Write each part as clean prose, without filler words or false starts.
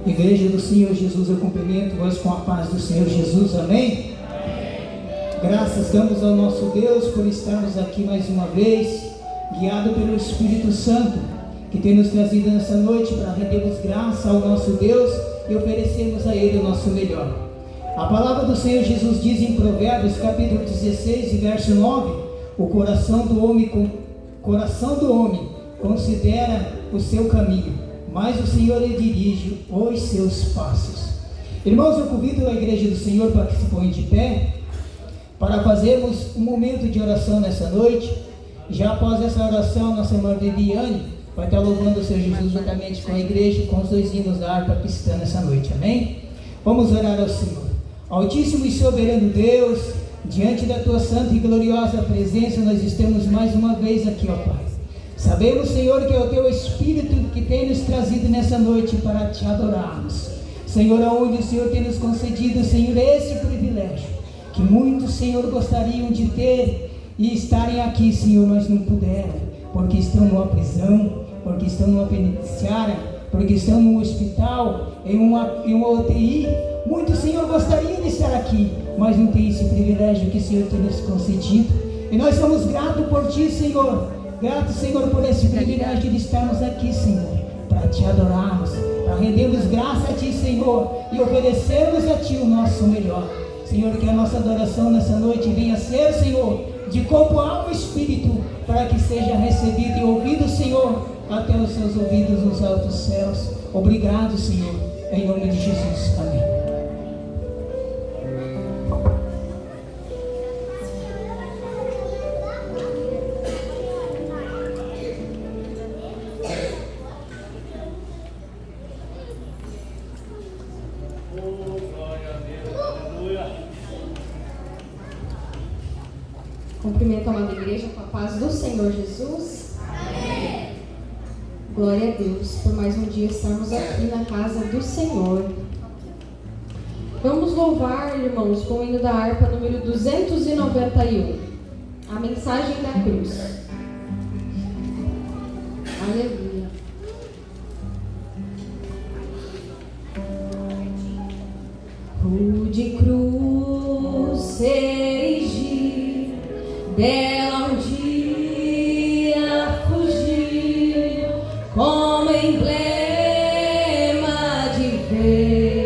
Igreja do Senhor Jesus, eu cumprimento vós com a paz do Senhor Jesus, amém? Graças damos ao nosso Deus por estarmos aqui mais uma vez, guiado pelo Espírito Santo, que tem nos trazido nessa noite para rendermos graça ao nosso Deus e oferecermos a Ele o nosso melhor. A palavra do Senhor Jesus diz em Provérbios capítulo 16 e verso 9, o coração do homem considera o seu caminho, mas o Senhor lhe dirige os seus passos. Irmãos, eu convido a igreja do Senhor para que se ponha de pé, para fazermos um momento de oração nessa noite. Já após essa oração, nossa irmã Viviane vai estar louvando o Senhor Jesus juntamente com a igreja, com os 2 hinos da harpa cristã nessa noite, amém? Vamos orar ao Senhor. Altíssimo e soberano Deus, diante da tua santa e gloriosa presença, nós estamos mais uma vez aqui, ó Pai. Sabemos, Senhor, que é o Teu Espírito que tem nos trazido nessa noite para Te adorarmos. Senhor, aonde o Senhor tem nos concedido, Senhor, esse privilégio, que muitos, Senhor, gostariam de ter e estarem aqui, Senhor, mas não puderam, porque estão numa prisão, porque estão numa penitenciária, porque estão num hospital, em uma UTI. Muitos, Senhor, gostariam de estar aqui, mas não tem esse privilégio que o Senhor tem nos concedido. E nós somos gratos por Ti, Senhor. Grato, Senhor, por esse privilégio de estarmos aqui, Senhor, para Te adorarmos, para rendermos graça a Ti, Senhor, e oferecermos a Ti o nosso melhor. Senhor, que a nossa adoração nessa noite venha ser, Senhor, de corpo, alma e espírito, para que seja recebido e ouvido, Senhor, até os Seus ouvidos nos altos céus. Obrigado, Senhor, em nome de Jesus. Amém. Cumprimento a amada igreja com a paz do Senhor Jesus. Amém. Glória a Deus por mais um dia estarmos aqui na casa do Senhor. Vamos louvar, irmãos, com o hino da harpa número 291, a mensagem da cruz. Aleluia. Rude cruz erigir, dela um dia fugir, como emblema de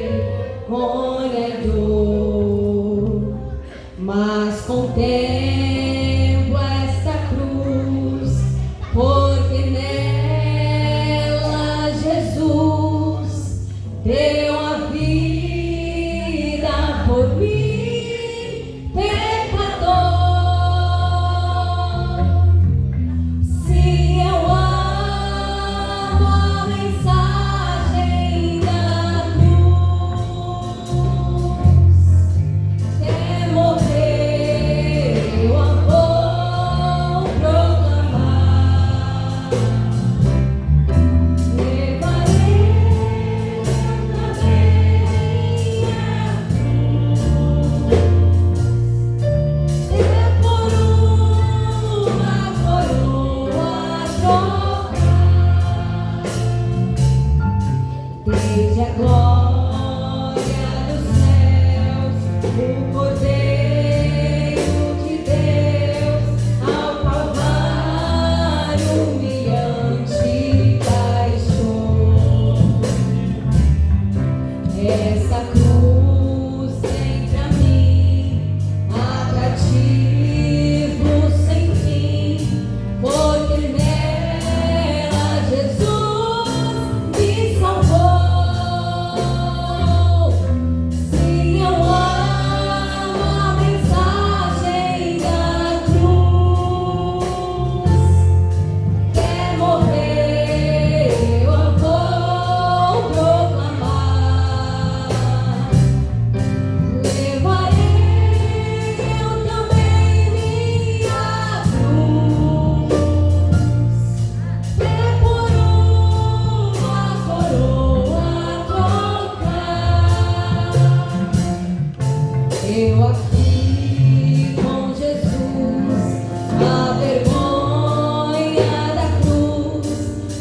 vergonha e dor. Mas contemplo esta cruz, porque nela Jesus deu a vida por mim, pecador. Desde a glória dos céus, o Cordeiro de Deus ao Calvário humilhante baixou. Essa cruz tem pra mim atrativo sem fim, porque nela Jesus me salvou. Sim, eu amo a mensagem da cruz. Quer morrer, eu a vou proclamar. Levarei eu também minha cruz. É por uma coroa trocar. Eu aqui com Jesus, a vergonha da cruz,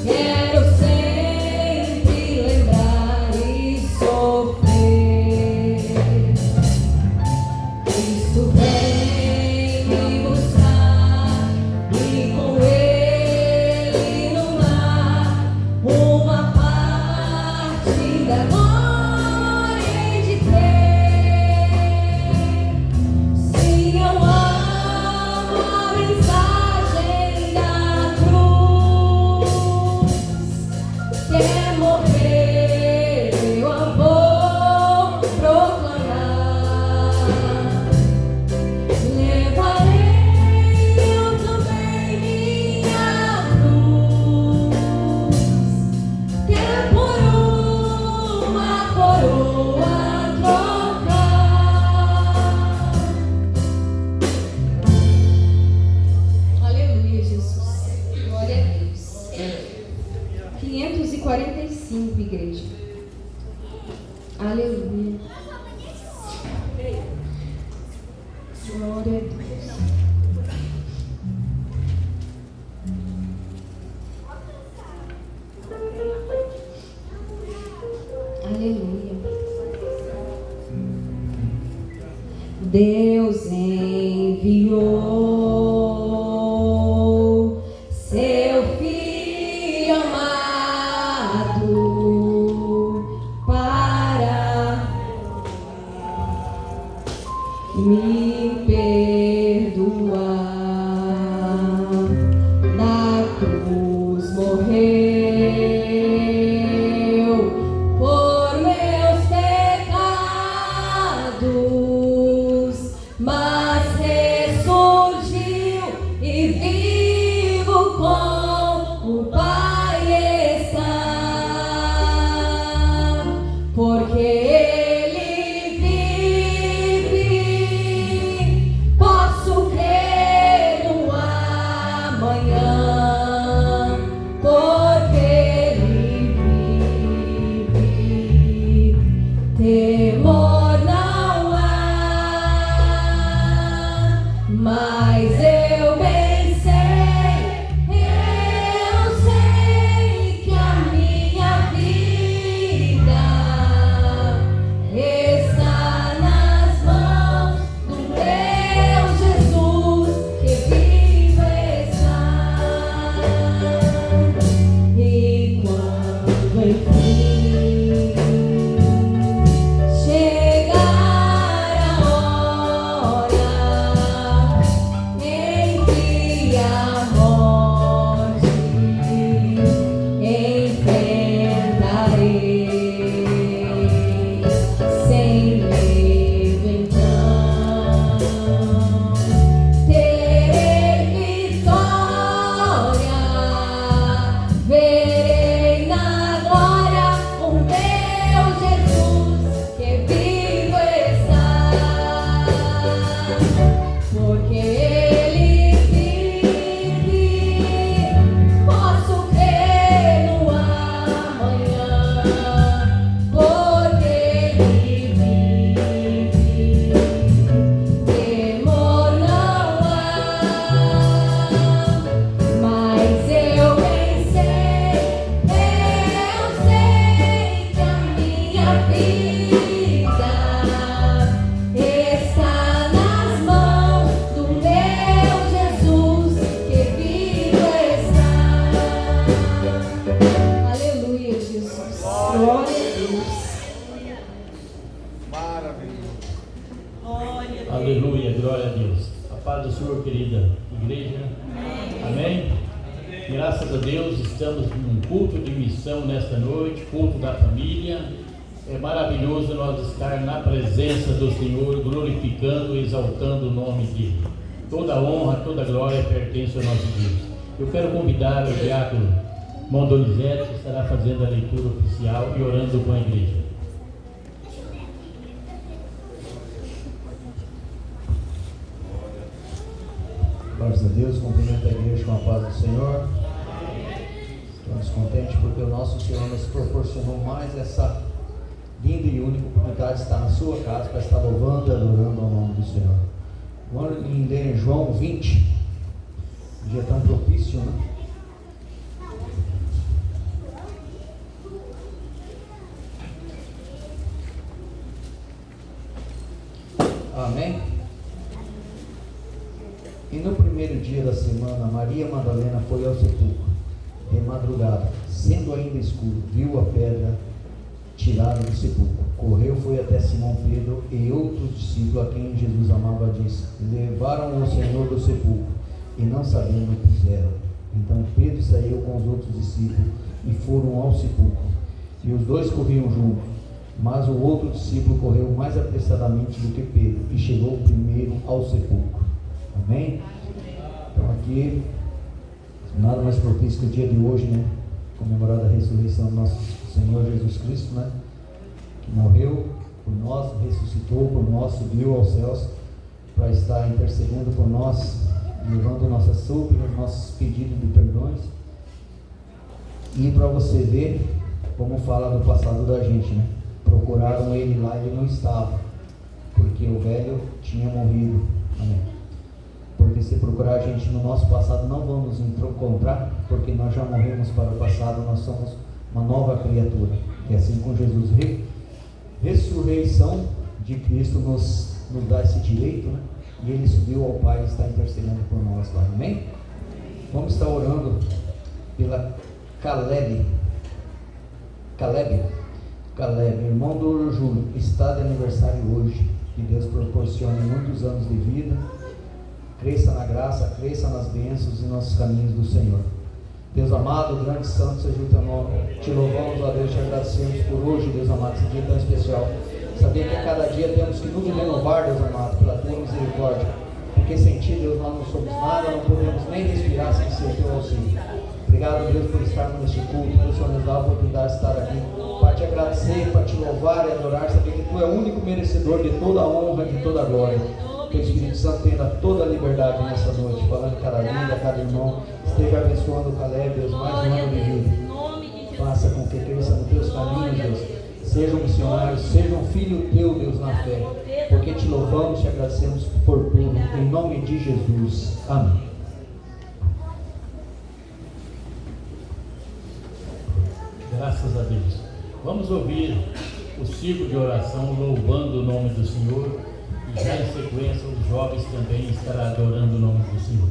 quero sempre lembrar e sofrer. Cristo vem me buscar e com Ele no mar, uma parte da glória hei de ter. Sim, eu amo a mensagem da cruz. Quer morrer, eu a vou proclamar. Levarei eu também minha cruz. Quer por uma coroa trocar. Aleluia, Jesus. Glória a Deus. 545, igreja. Aleluia. Glória a Deus. Aleluia. Deus enviou seu Filho amado para me perdoar. Na cruz morreu por meus pecados, mas ressurgiu e vivo com o Pai está. Porque Ele vive, posso crer no amanhã. Porque Ele vive, temor não há. Mas eu bem sei que a minha vida está nas mãos do meu Jesus, que vivo está. E quando enfim Aleluia, glória a Deus. A paz do Senhor, querida igreja. Amém? Graças a Deus, estamos num culto de missão nesta noite, culto da família. É maravilhoso nós estar na presença do Senhor, glorificando e exaltando o nome dele. Toda honra, toda glória pertence ao nosso Deus. Eu quero convidar o diácono Mondonizete, que estará fazendo a leitura oficial e orando com a igreja. Glórias a Deus, cumprimento a igreja com a paz do Senhor. Estamos contentes porque o nosso Senhor nos proporcionou mais essa linda e única oportunidade de estar na sua casa para estar louvando e adorando ao nome do Senhor. Vamos ler em João 20, um dia tão propício, né? Amém? E no primeiro dia da semana, Maria Madalena foi ao sepulcro, de madrugada, sendo ainda escuro, viu a pedra tirada do sepulcro. Correu, foi até Simão Pedro e outros discípulos a quem Jesus amava, disse: levaram o Senhor do sepulcro, e não sabendo o que fizeram. Então Pedro saiu com os outros discípulos e foram ao sepulcro. E os dois corriam juntos, mas o outro discípulo correu mais apressadamente do que Pedro e chegou primeiro ao sepulcro. Amém? Então aqui, nada mais propício que o dia de hoje, né? Comemorar a ressurreição do nosso Senhor Jesus Cristo, né? Que morreu por nós, ressuscitou por nós, subiu aos céus para estar intercedendo por nós, levando nossas súplicas, nossos pedidos de perdões. E para você ver como fala do passado da gente, né? Procuraram ele lá e ele não estava, porque o velho tinha morrido. Amém? Porque se procurar a gente no nosso passado, não vamos encontrar, porque nós já morremos para o passado, nós somos uma nova criatura. E assim com Jesus, ressurreição de Cristo nos dá esse direito, né? E ele subiu ao Pai e está intercedendo por nós lá. Amém? Vamos estar orando pela Caleb, irmão do Júlio, está de aniversário hoje. Que Deus proporcione muitos anos de vida, cresça na graça, cresça nas bênçãos e nos caminhos do Senhor. Deus amado, grande santo seja o teu nome. Te louvamos, ó Deus, te agradecemos por hoje, Deus amado, esse dia tão especial. Saber que a cada dia temos que nos renovar, Deus amado, pela tua misericórdia. Porque sem ti, Deus, nós não somos nada, não podemos nem respirar sem ser o teu auxílio. Obrigado, Deus, por estarmos neste culto, por Senhor nos dar a oportunidade de estar aqui, para te agradecer, para te louvar e adorar, saber que tu é o único merecedor de toda a honra e de toda a glória. Que o Espírito Santo tenha toda a liberdade nessa noite, falando cada vida, cada irmão, esteja abençoando o Caleb, Deus, mais um ano de vida. Faça com que cresça nos teus caminhos, Deus. Seja um missionário, seja um filho teu, Deus, na fé. Porque te louvamos e te agradecemos por tudo. Em nome de Jesus. Amém. Graças a Deus. Vamos ouvir o ciclo de oração louvando o nome do Senhor. E já em sequência os jovens também estarão adorando o nome do Senhor.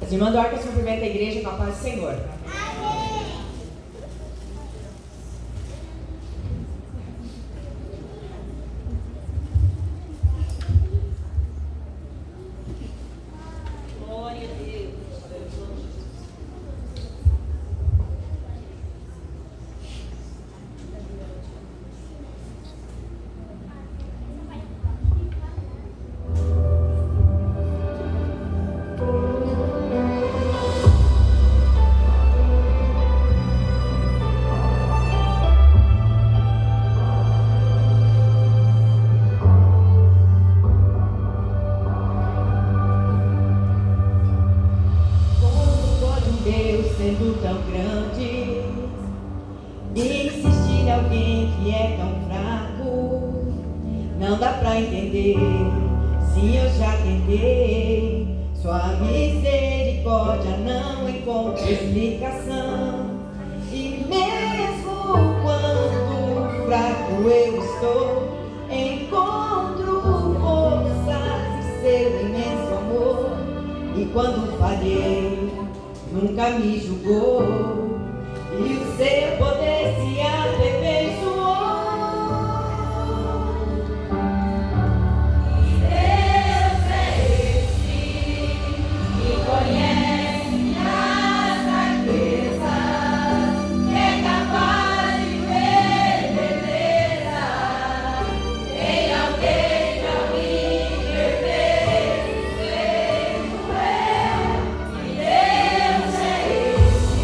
As irmãs do Arca cumprimentam a igreja com a paz do Senhor. Glória a Deus. que é tão fraco, não dá pra entender. Sim, eu já tentei. Sua misericórdia não encontra explicação. E mesmo quando fraco eu estou, encontro forças em seu imenso amor. E quando falhei, nunca me julgou, e o seu poder se aperfeiçoou. E Deus é esse que conhece as fraquezas, que é capaz de ver beleza em alguém tão imperfeito. E Deus é esse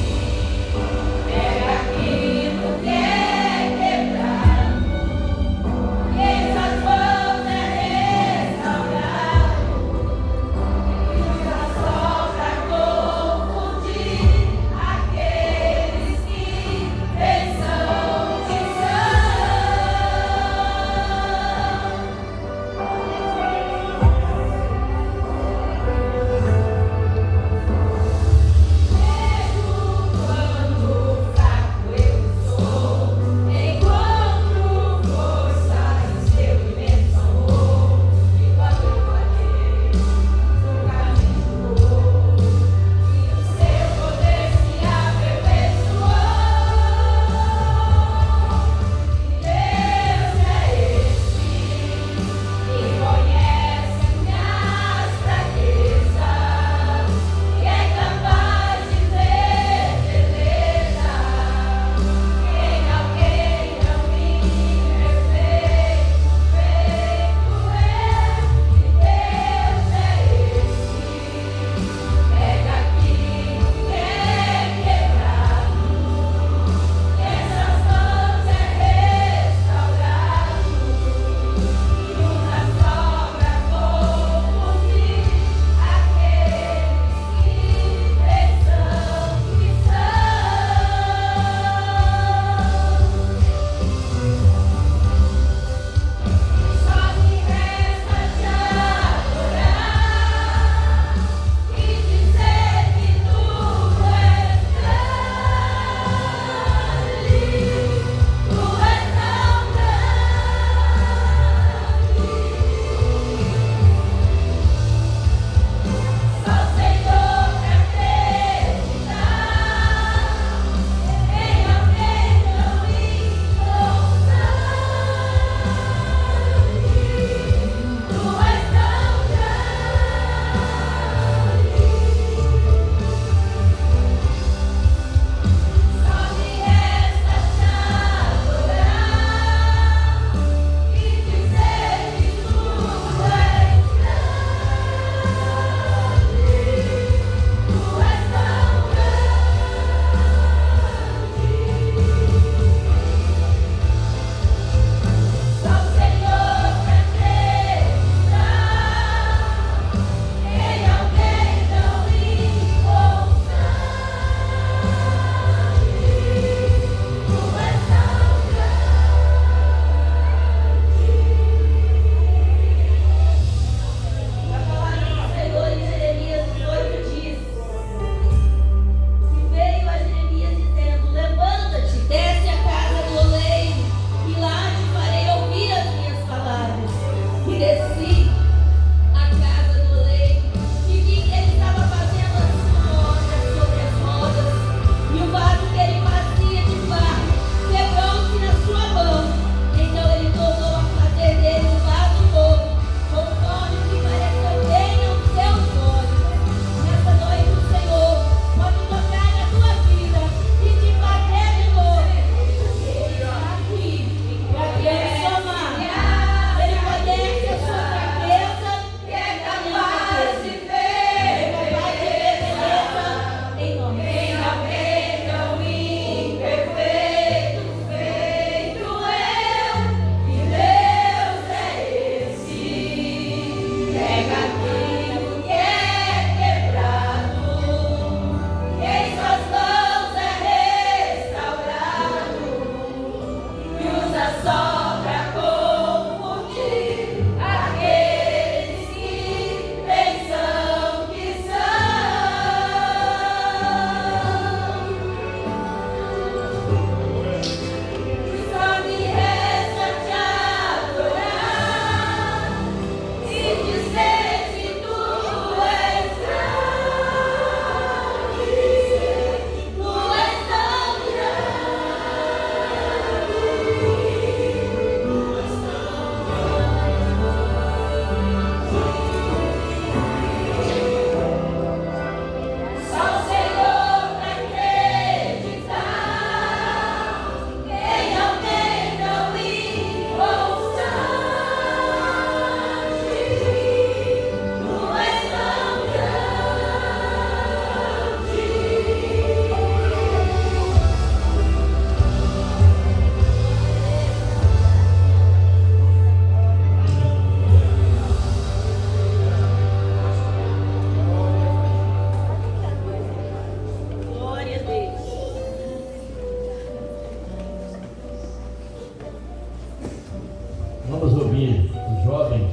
Vamos ouvir os jovens,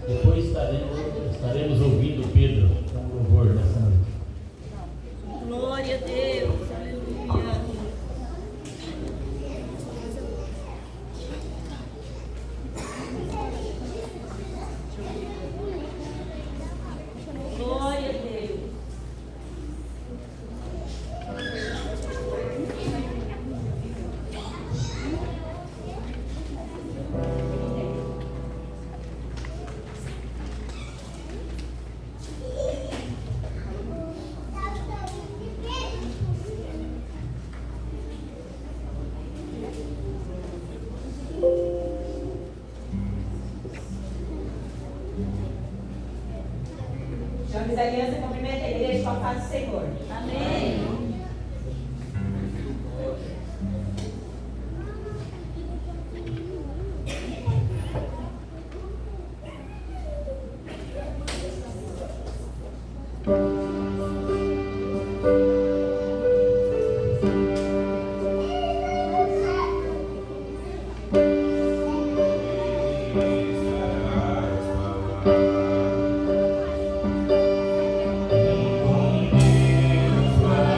depois estaremos ouvindo Pedro, que é um louvor nessa noite. Glória a Deus, aleluia. Glória a Deus. Jovens da Aliança, cumprimenta a igreja com a paz do Senhor. Amém. Com Deus vai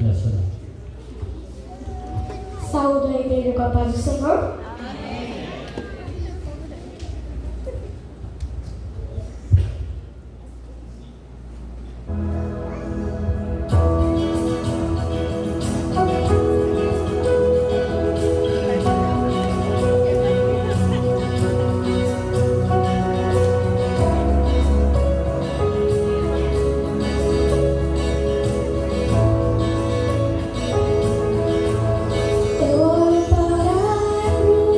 nessa noite. Saúdo a igreja com a paz do Senhor. Eu olho para a cruz.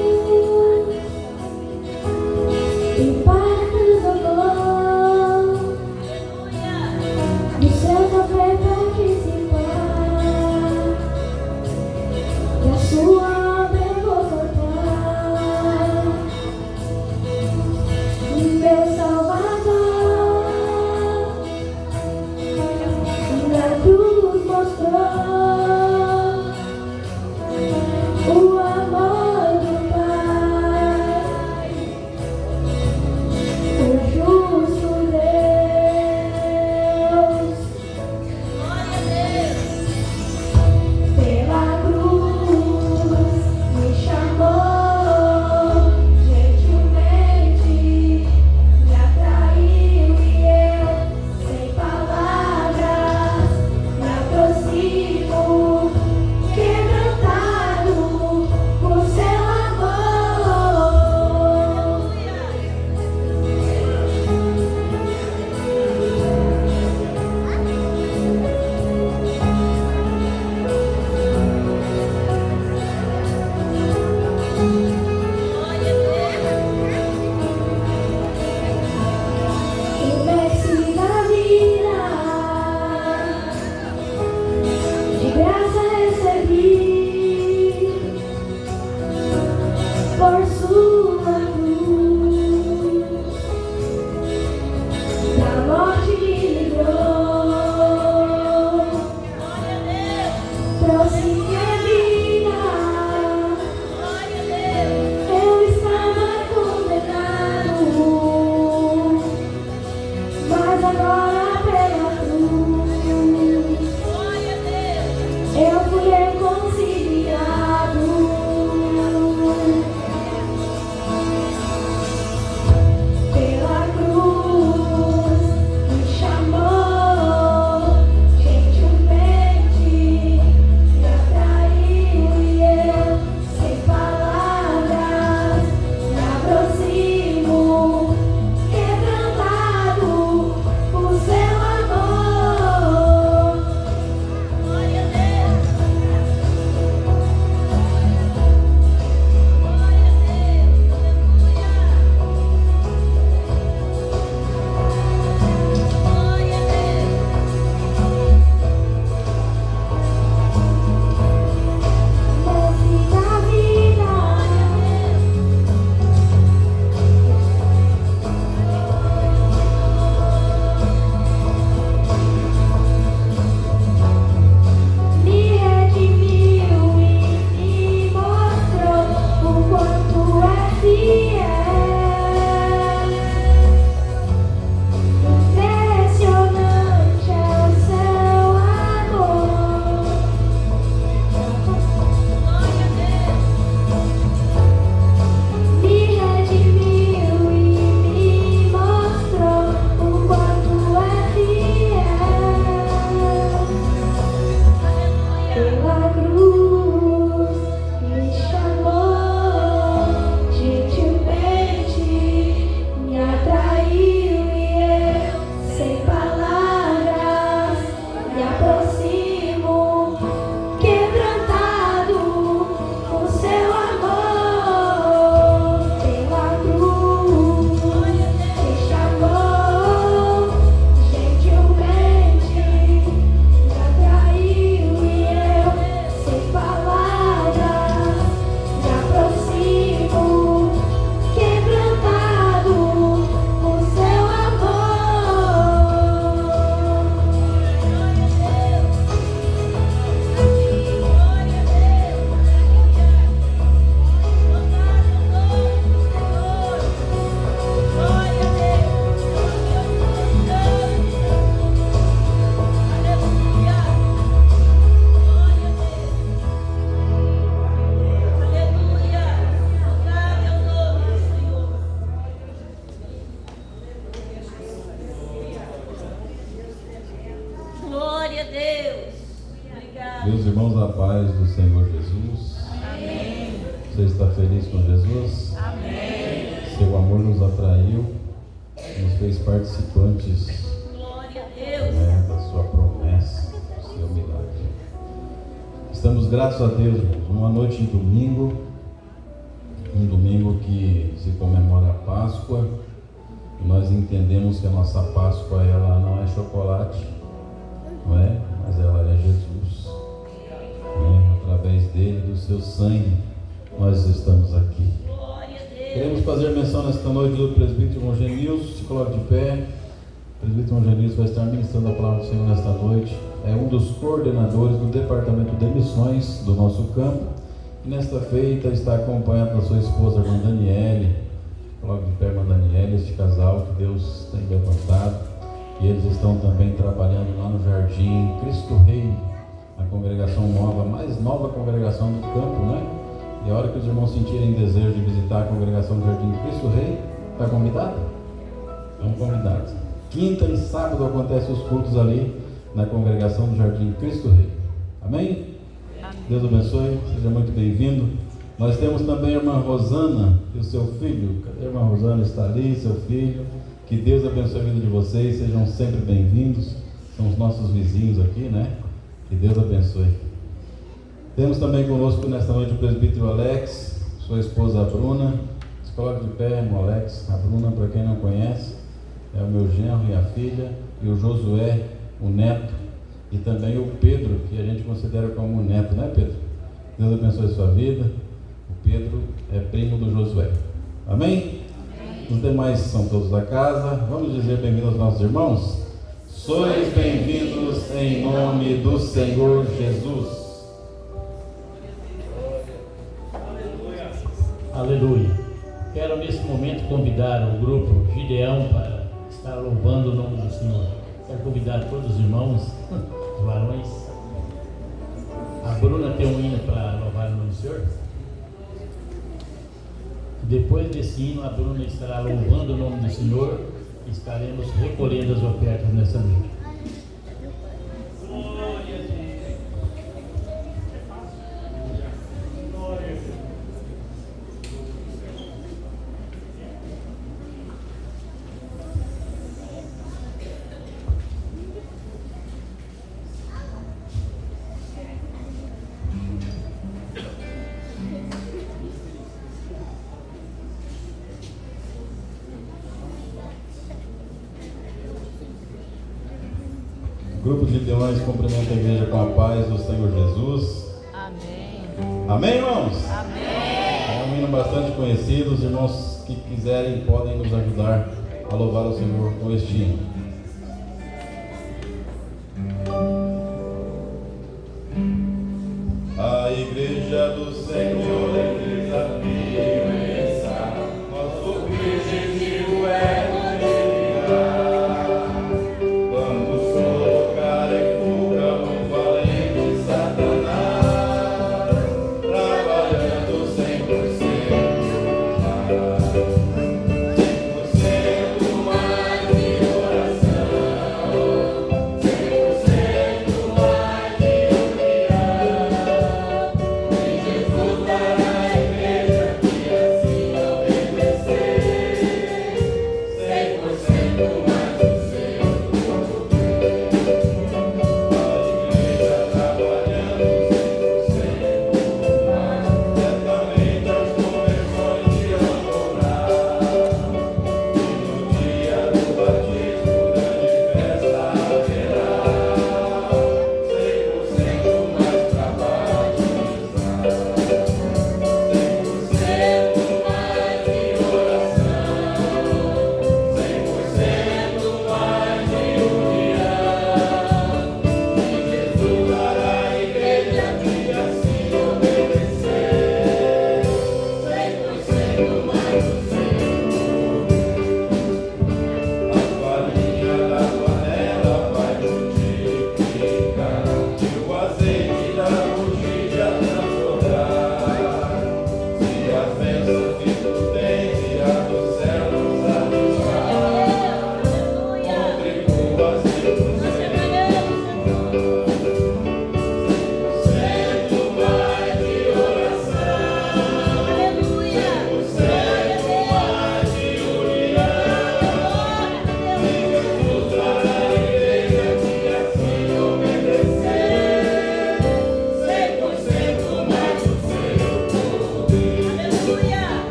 a Deus. Obrigada. Meus irmãos, a paz do Senhor Jesus. Amém. Você está feliz com Jesus? Amém. Seu amor nos atraiu, nos fez participantes, Glória a Deus. né, da sua promessa, do seu milagre. Estamos gratos a Deus, irmãos. Uma noite de domingo, um domingo que se comemora a Páscoa. E nós entendemos que a nossa Páscoa, ela não é chocolate, não é? Mas ela é Jesus, né? Através dele, do seu sangue, nós estamos aqui. Glória a Deus. Queremos fazer menção nesta noite do presbítero irmão Genilson. Se coloque de pé. O presbítero irmão Genilson vai estar ministrando a palavra do Senhor nesta noite. É um dos coordenadores do departamento de missões do nosso campo. E nesta feita está acompanhado da sua esposa, irmã Daniele. Coloque de pé, irmã Daniele, este casal que Deus tem levantado. E eles estão também trabalhando lá no Jardim Cristo Rei, a congregação nova, mais nova congregação do campo, né? E a hora que os irmãos sentirem desejo de visitar a congregação do Jardim Cristo Rei, está convidado? Estão convidados. Quinta e sábado acontecem os cultos ali na congregação do Jardim Cristo Rei. Amém? Deus abençoe, seja muito bem-vindo. Nós temos também a irmã Rosana e o seu filho. Cadê a irmã Rosana? Está ali, seu filho. Que Deus abençoe a vida de vocês, sejam sempre bem-vindos. São os nossos vizinhos aqui, né? Que Deus abençoe. Temos também conosco nesta noite o presbítero Alex, sua esposa Bruna. Se coloque de pé, irmão Alex. A Bruna, para quem não conhece, é o meu genro e a filha. E o Josué, o neto. E também o Pedro, que a gente considera como neto, né, Pedro? Deus abençoe a sua vida. O Pedro é primo do Josué. Amém? Os demais são todos da casa. Vamos dizer bem-vindos aos nossos irmãos? Sois bem-vindos em nome do Senhor Jesus. Aleluia. Quero nesse momento convidar o grupo Gideão para estar louvando o nome do Senhor. Quero convidar todos os irmãos, os varões. A Bruna tem um hino para louvar o nome do Senhor. Depois desse hino, a Bruna estará louvando o nome do Senhor e estaremos recolhendo as ofertas nessa noite. O grupo de Gideões cumprimenta a igreja com a paz do Senhor Jesus. Amém. Amém, irmãos? Amém. É um hino bastante conhecido. Os irmãos que quiserem podem nos ajudar a louvar o Senhor com este hino. A igreja do Senhor é desafio essa. Nosso objetivo é Trabalhando 100%.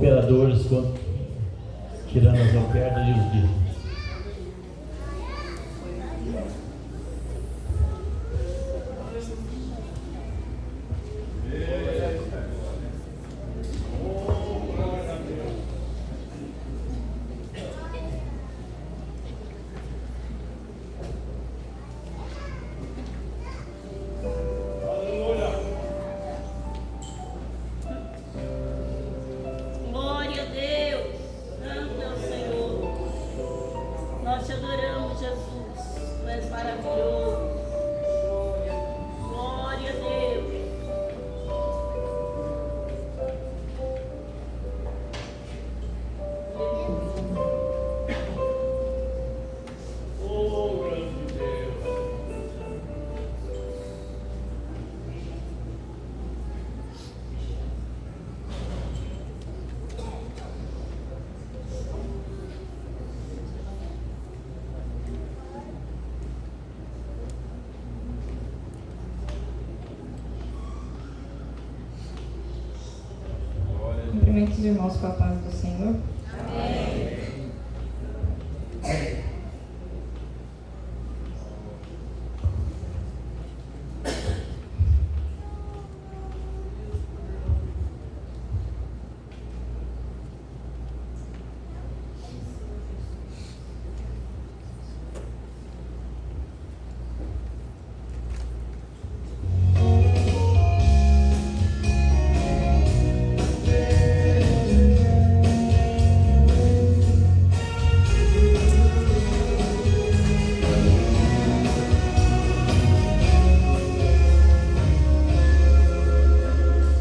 cooperadores, tirando as ofertas e os dízimos. Glória a Deus. Santo é o Senhor. Nós te adoramos, Jesus. Tu és maravilhoso. Glória a Deus. Oh, grande Deus. Cumprimento os irmãos com a paz do Senhor.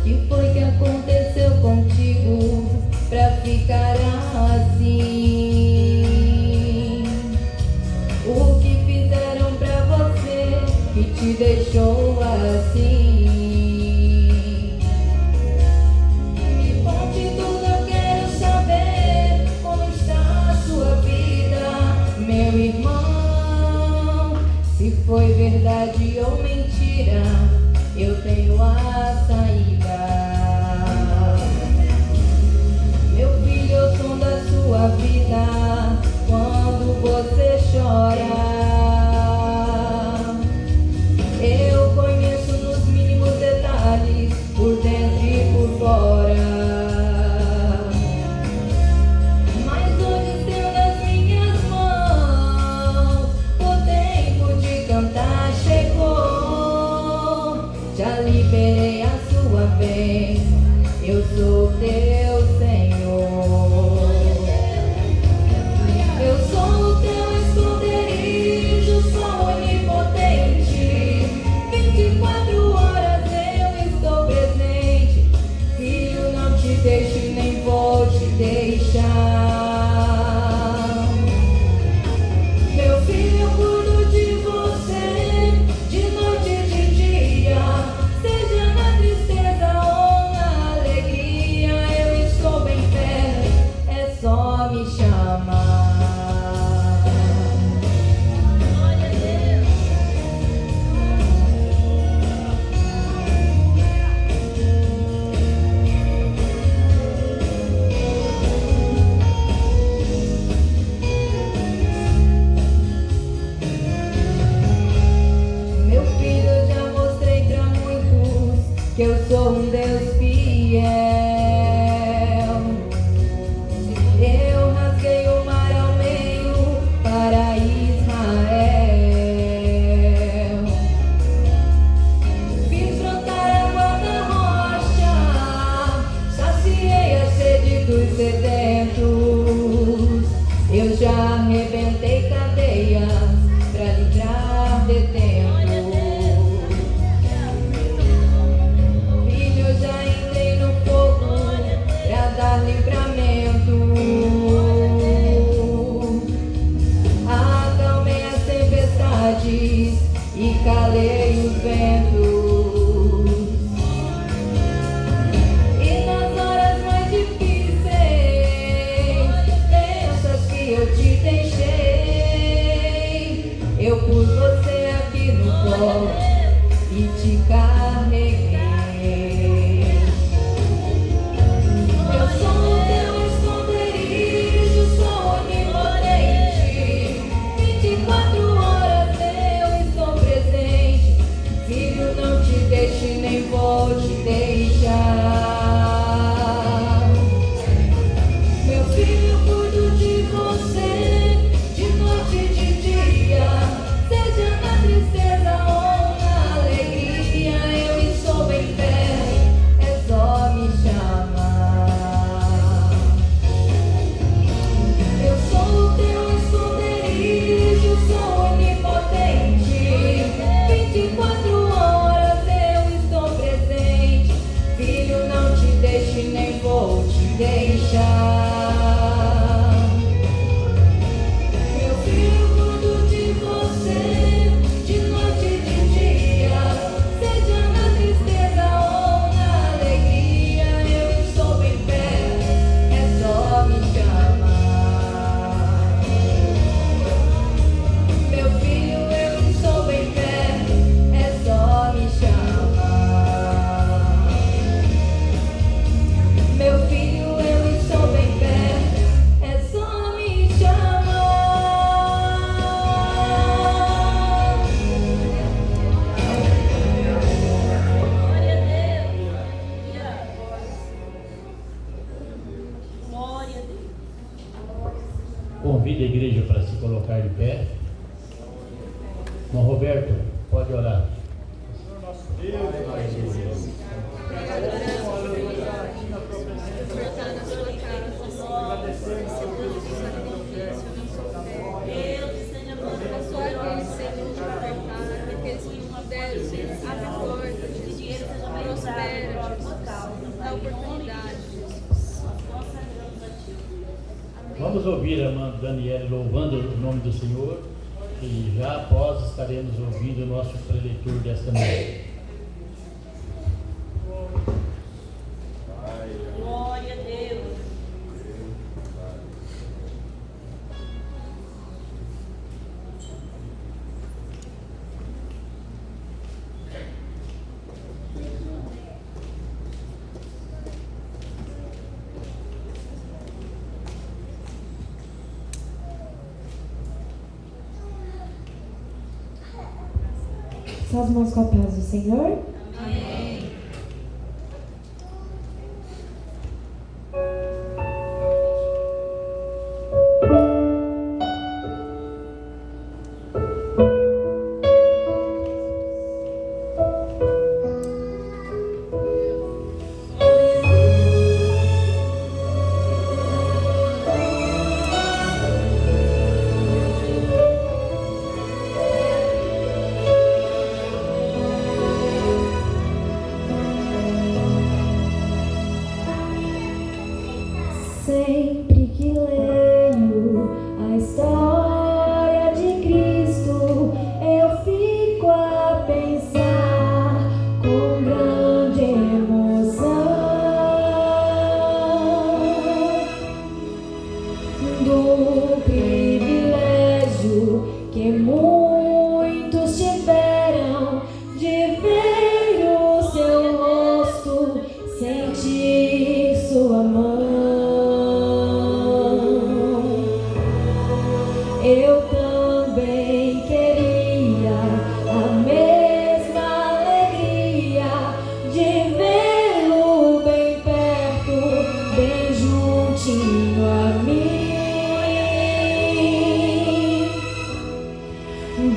Que foi que aconteceu contigo pra ficar assim? O que fizeram pra você que te deixou assim? Me conte tudo, eu quero saber como está a sua vida, meu irmão. Se foi verdade ou mentira, eu tenho a saída. Meu filho, eu sou da sua vida quando você chora. Eu conheço nos mínimos detalhes, por dentro e por fora. Mas hoje tenho nas minhas mãos, o tempo de cantar chegou. Já liberei a sua bênção, eu sou teu Senhor. Eu sou o teu esconderijo, sou onipotente. 24 horas eu estou presente. Filho, não te deixo e nem vou te deixar. Meu filho, eu cuido de você, de noite e de dia. Seja na tristeza ou na alegria, eu estou bem perto, é só me chamar. Glória a Deus. Meu filho, eu já mostrei pra muitos que eu sou um Deus fiel. Eu rasguei o mar ao meio para Israel. Fiz brotar água da rocha, saciei a sede dos sedentos. Eu já arrebentei cadeias pra livrar detentos. Filho, eu já entrei no fogo pra dar livramento. Acalmei as tempestades e calei os ventos. E nas horas mais difíceis, pensas que eu te deixei. Eu pus você aqui no colo e te carreguei. Eu sou o teu Convido a igreja para se colocar de pé. Irmão Roberto, pode orar. Vamos ouvir a irmã Daniela louvando o nome do Senhor e já após estaremos ouvindo o nosso preleitor desta noite. Glória a Deus. Só as mãos com a paz do Senhor. Amém. Sempre que leio a história de Cristo, eu fico a pensar com grande emoção do privilégio que muitos tiveram de ver o seu rosto, sentir sua mão. Eu também queria a mesma alegria de vê-lo bem perto, bem juntinho a mim,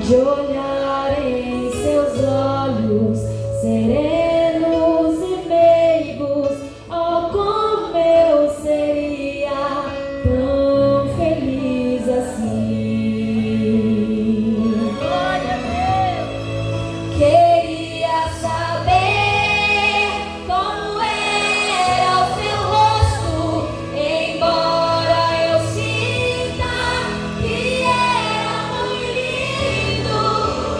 de olhar em seus olhos serenos e meigos. Oh, como eu seria tão feliz assim. Queria saber como era o seu rosto, embora eu sinta que era muito lindo.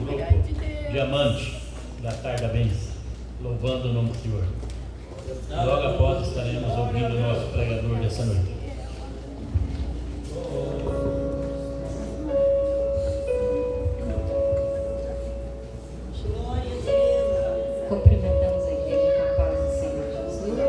grupo Diamante da Tarde da Bênção, louvando o nome do Senhor. Logo após estaremos ouvindo o nosso pregador dessa noite. Cumprimentamos a igreja com a paz do Senhor Jesus.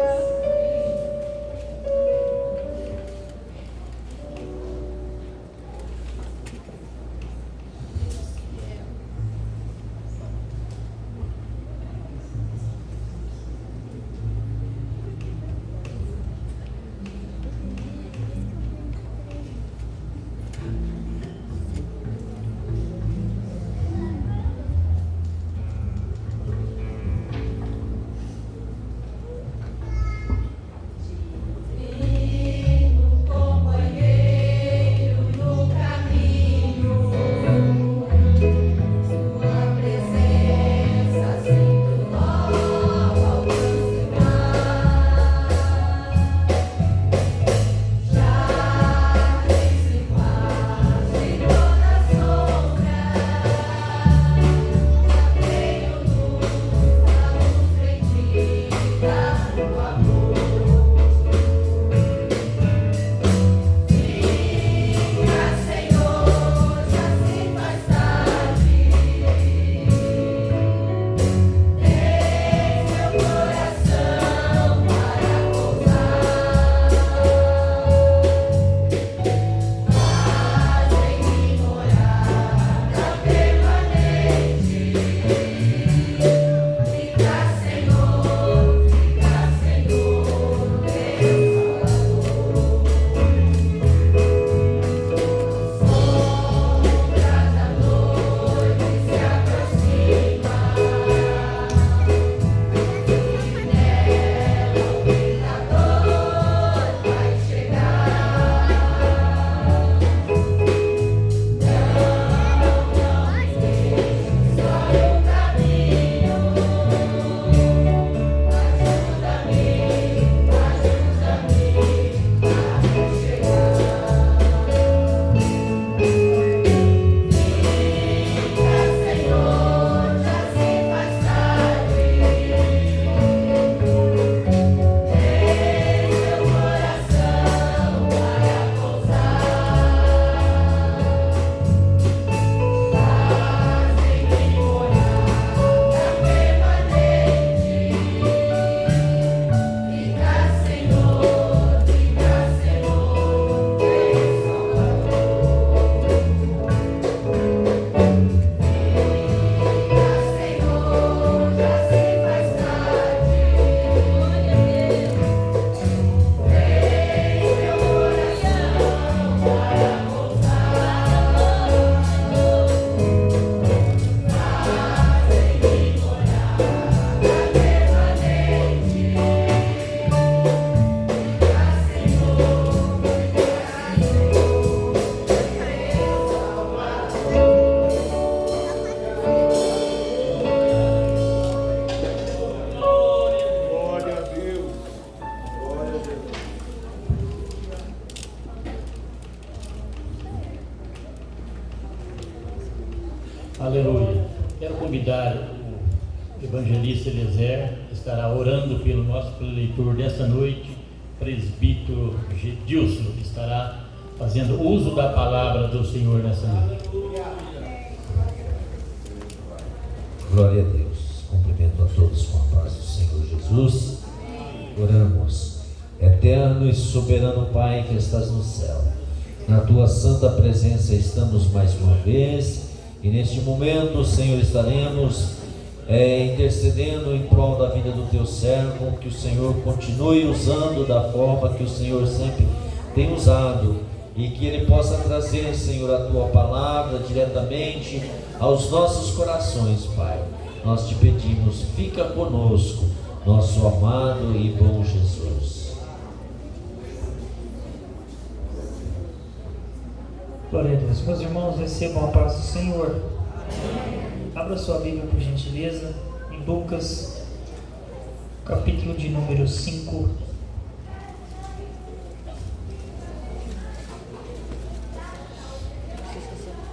Aleluia. Quero convidar o evangelista Eliezer, que estará orando pelo nosso preleitor dessa noite, presbítero Gedilson, que estará fazendo uso da palavra do Senhor nessa noite. Glória a Deus. Cumprimento a todos com a paz do Senhor Jesus. Oramos. Eterno e soberano Pai que estás no céu, na tua santa presença estamos mais uma vez, e neste momento, Senhor, estaremos intercedendo em prol da vida do teu servo, que o Senhor continue usando da forma que o Senhor sempre tem usado, e que ele possa trazer, Senhor, a tua palavra diretamente aos nossos corações, Pai. Nós te pedimos, fica conosco, nosso amado e bom Jesus. Glória a Deus. Meus irmãos, recebam a paz do Senhor. Abra sua Bíblia, por gentileza, em Lucas, capítulo de número 5.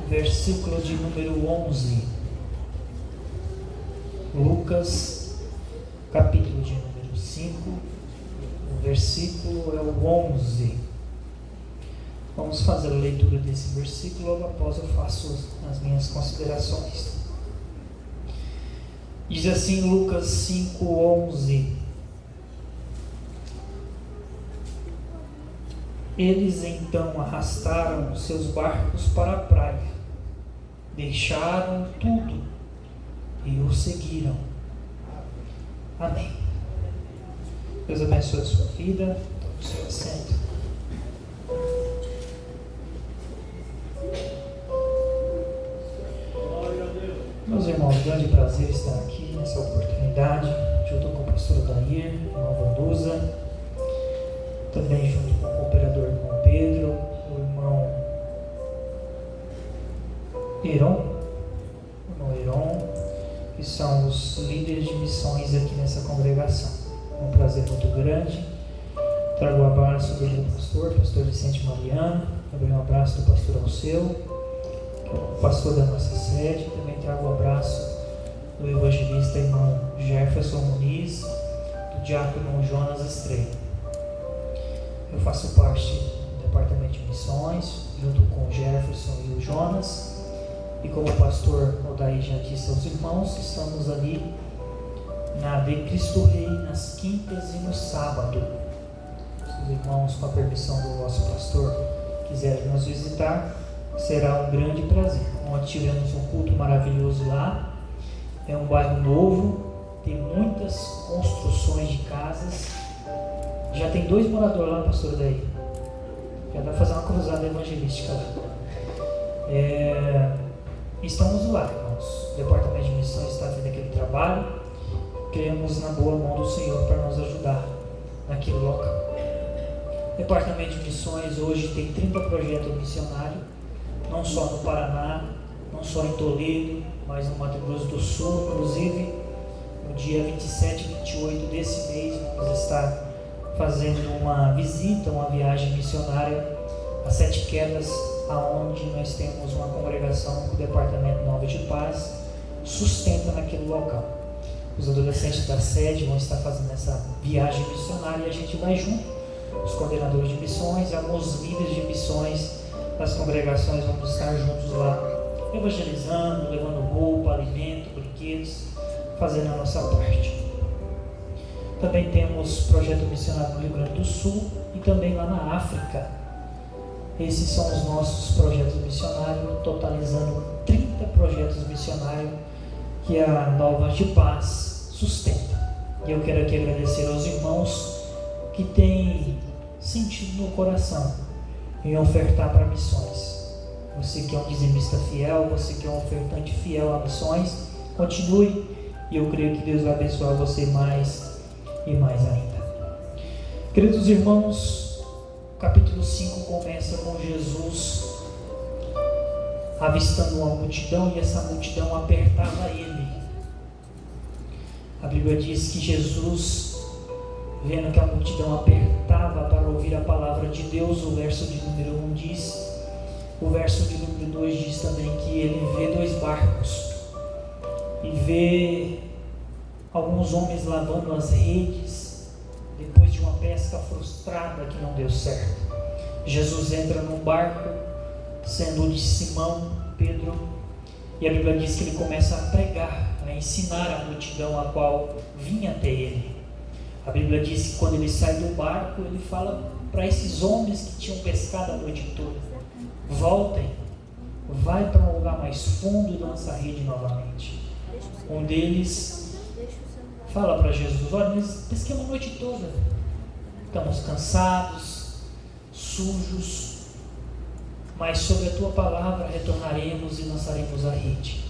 Versículo de número 11. Lucas, capítulo de número 5, o versículo é o 11. Vamos fazer a leitura desse versículo, logo após eu faço as minhas considerações. Diz assim Lucas 5:11: Eles então arrastaram seus barcos para a praia, deixaram tudo e o seguiram. Amém. Deus abençoe a sua vida. Tome o seu assento. Meus irmãos, grande prazer estar aqui nessa oportunidade, junto com o pastor Odair, irmão Vanduza, também junto com o cooperador irmão Pedro, o irmão Heron, que são os líderes de missões aqui nessa congregação. É um prazer muito grande. Trago um abraço do meu pastor Vicente Mariano, também um abraço do pastor Alceu, que é o pastor da nossa sede. Também trago um abraço do evangelista irmão Jefferson Muniz, do diácono Jonas Estrela. Eu faço parte do departamento de missões, junto com o Jefferson e o Jonas. E como o pastor Odair já disse aos irmãos, estamos ali na de Cristo Rei, nas quintas e no sábado. Se os irmãos, com a permissão do nosso pastor, quiserem nos visitar, será um grande prazer. Ontem tivemos um culto maravilhoso lá. É um bairro novo, tem muitas construções de casas. Já tem 2 moradores lá, pastor Odair. Já dá para fazer uma cruzada evangelística lá. Estamos lá, irmãos. O departamento de missões está fazendo aquele trabalho. Cremos na boa mão do Senhor para nos ajudar naquele local. O departamento de missões hoje tem 30 projetos missionários, não só no Paraná, não só em Toledo, mas no Mato Grosso do Sul. Inclusive, no dia 27 e 28 desse mês, vamos estar fazendo uma visita, uma viagem missionária a 7 Quedas, aonde nós temos uma congregação que o Departamento Nova de Paz sustenta naquele local. Os adolescentes da sede vão estar fazendo essa viagem missionária e a gente vai junto. Os coordenadores de missões, alguns líderes de missões das congregações vamos estar juntos lá, evangelizando, levando roupa, alimento, brinquedos, fazendo a nossa parte. Também temos projeto missionário no Rio Grande do Sul e também lá na África. Esses são os nossos projetos missionários, totalizando 30 projetos missionários que a Nova de Paz sustenta. E eu quero aqui agradecer aos irmãos que têm sentido no coração em ofertar para missões. Você que é um dizimista fiel, você que é um ofertante fiel a missões, continue, e eu creio que Deus vai abençoar você mais e mais ainda. Queridos irmãos, capítulo 5 começa com Jesus avistando uma multidão, e essa multidão apertava ele. A Bíblia diz que Jesus, vendo que a multidão apertava para ouvir a palavra de Deus, o verso de número 1 diz, o verso de número 2 diz também que ele vê 2 barcos e vê alguns homens lavando as redes depois de uma pesca frustrada que não deu certo. Jesus entra num barco, sendo o de Simão, Pedro, e a Bíblia diz que ele começa a pregar, a ensinar a multidão a qual vinha até ele. A Bíblia diz que quando ele sai do barco, ele fala para esses homens que tinham pescado a noite toda: voltem, vai para um lugar mais fundo e lança a rede novamente. Um deles fala para Jesus: olha, nós pesquemos a noite toda, estamos cansados, sujos, mas sobre a tua palavra retornaremos e lançaremos a rede.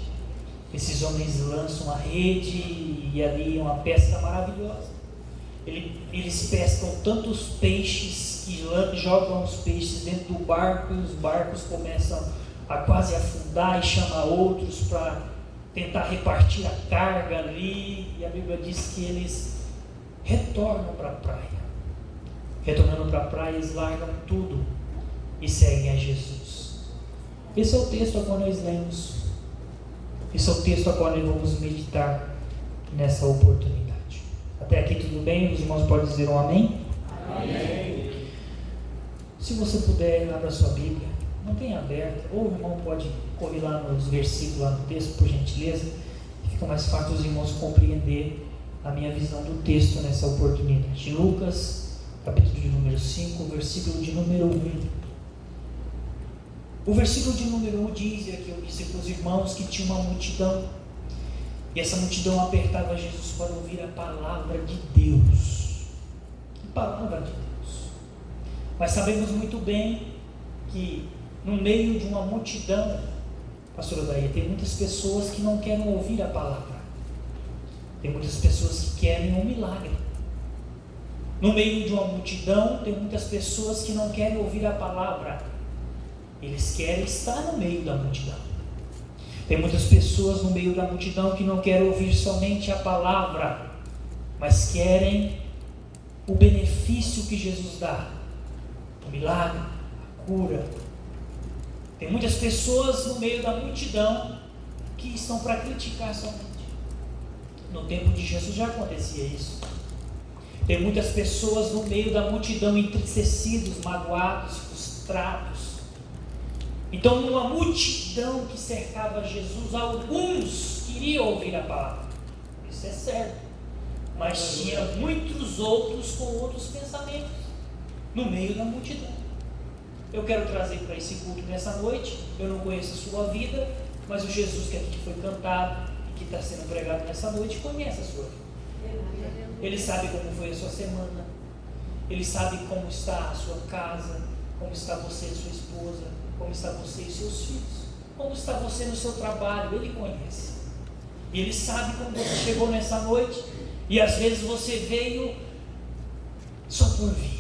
Esses homens lançam a rede e ali é uma pesca maravilhosa. Eles pescam tantos peixes que jogam os peixes dentro do barco, e os barcos começam a quase afundar e chamar outros para tentar repartir a carga ali, e a Bíblia diz que eles retornam para a praia. Retornando para a praia, eles largam tudo e seguem a Jesus. Esse é o texto a qual nós lemos. Esse é o texto a qual nós vamos meditar nessa oportunidade. Até aqui tudo bem? Os irmãos podem dizer um amém? Amém. Se você puder, abra sua Bíblia, mantenha aberta, ou o irmão pode correr lá nos versículos, lá no texto, por gentileza, fica mais fácil os irmãos compreender a minha visão do texto nessa oportunidade. Lucas, capítulo de número 5, versículo de número 1. O versículo de número 1 diz, aqui eu disse para os irmãos que tinha uma multidão, e essa multidão apertava Jesus para ouvir a palavra de Deus. A palavra de Deus. Mas sabemos muito bem que no meio de uma multidão, pastor Odair, tem muitas pessoas que não querem ouvir a palavra. Tem muitas pessoas que querem um milagre. No meio de uma multidão, tem muitas pessoas que não querem ouvir a palavra. Eles querem estar no meio da multidão. Tem muitas pessoas no meio da multidão que não querem ouvir somente a palavra, mas querem o benefício que Jesus dá. O milagre, a cura. Tem muitas pessoas no meio da multidão que estão para criticar somente. No tempo de Jesus já acontecia isso. Tem muitas pessoas no meio da multidão entristecidos, magoados, frustrados. Então, numa multidão que cercava Jesus, alguns queriam ouvir a palavra. Isso é certo. Mas tinha muitos outros com outros pensamentos no meio da multidão. Eu quero trazer para esse culto nessa noite. Eu não conheço a sua vida, mas o Jesus que aqui foi cantado e que está sendo pregado nessa noite conhece a sua vida. Ele sabe como foi a sua semana. Ele sabe como está a sua casa, como está você e sua esposa, como está você e seus filhos, como está você no seu trabalho. Ele conhece. E Ele sabe como você chegou nessa noite. E às vezes você veio só por vir.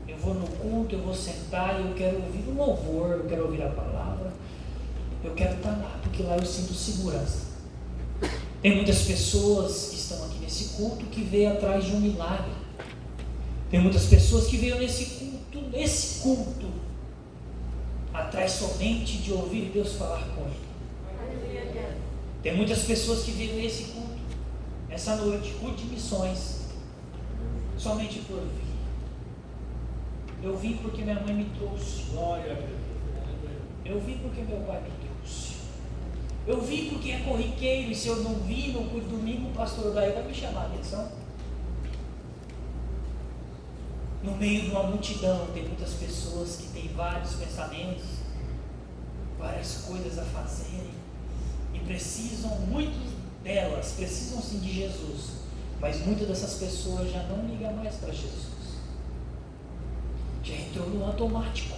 Eu vou no culto, eu vou sentar e eu quero ouvir um louvor, eu quero ouvir a palavra. Eu quero estar lá, porque lá eu sinto segurança. Tem muitas pessoas que estão aqui nesse culto que veio atrás de um milagre. Tem muitas pessoas que veio nesse culto, atrás somente de ouvir Deus falar com ele. Tem muitas pessoas que veio nesse culto, essa noite, culto de missões, somente por vir. Eu vim porque minha mãe me trouxe. Eu vim porque meu pai me trouxe. Eu vim porque é corriqueiro, e se eu não vir no culto domingo, o pastor Odair vai me chamar a atenção. No meio de uma multidão, tem muitas pessoas que têm vários pensamentos, várias coisas a fazerem, e muitas delas precisam sim de Jesus, mas muitas dessas pessoas já não ligam mais para Jesus. Já entrou no automático.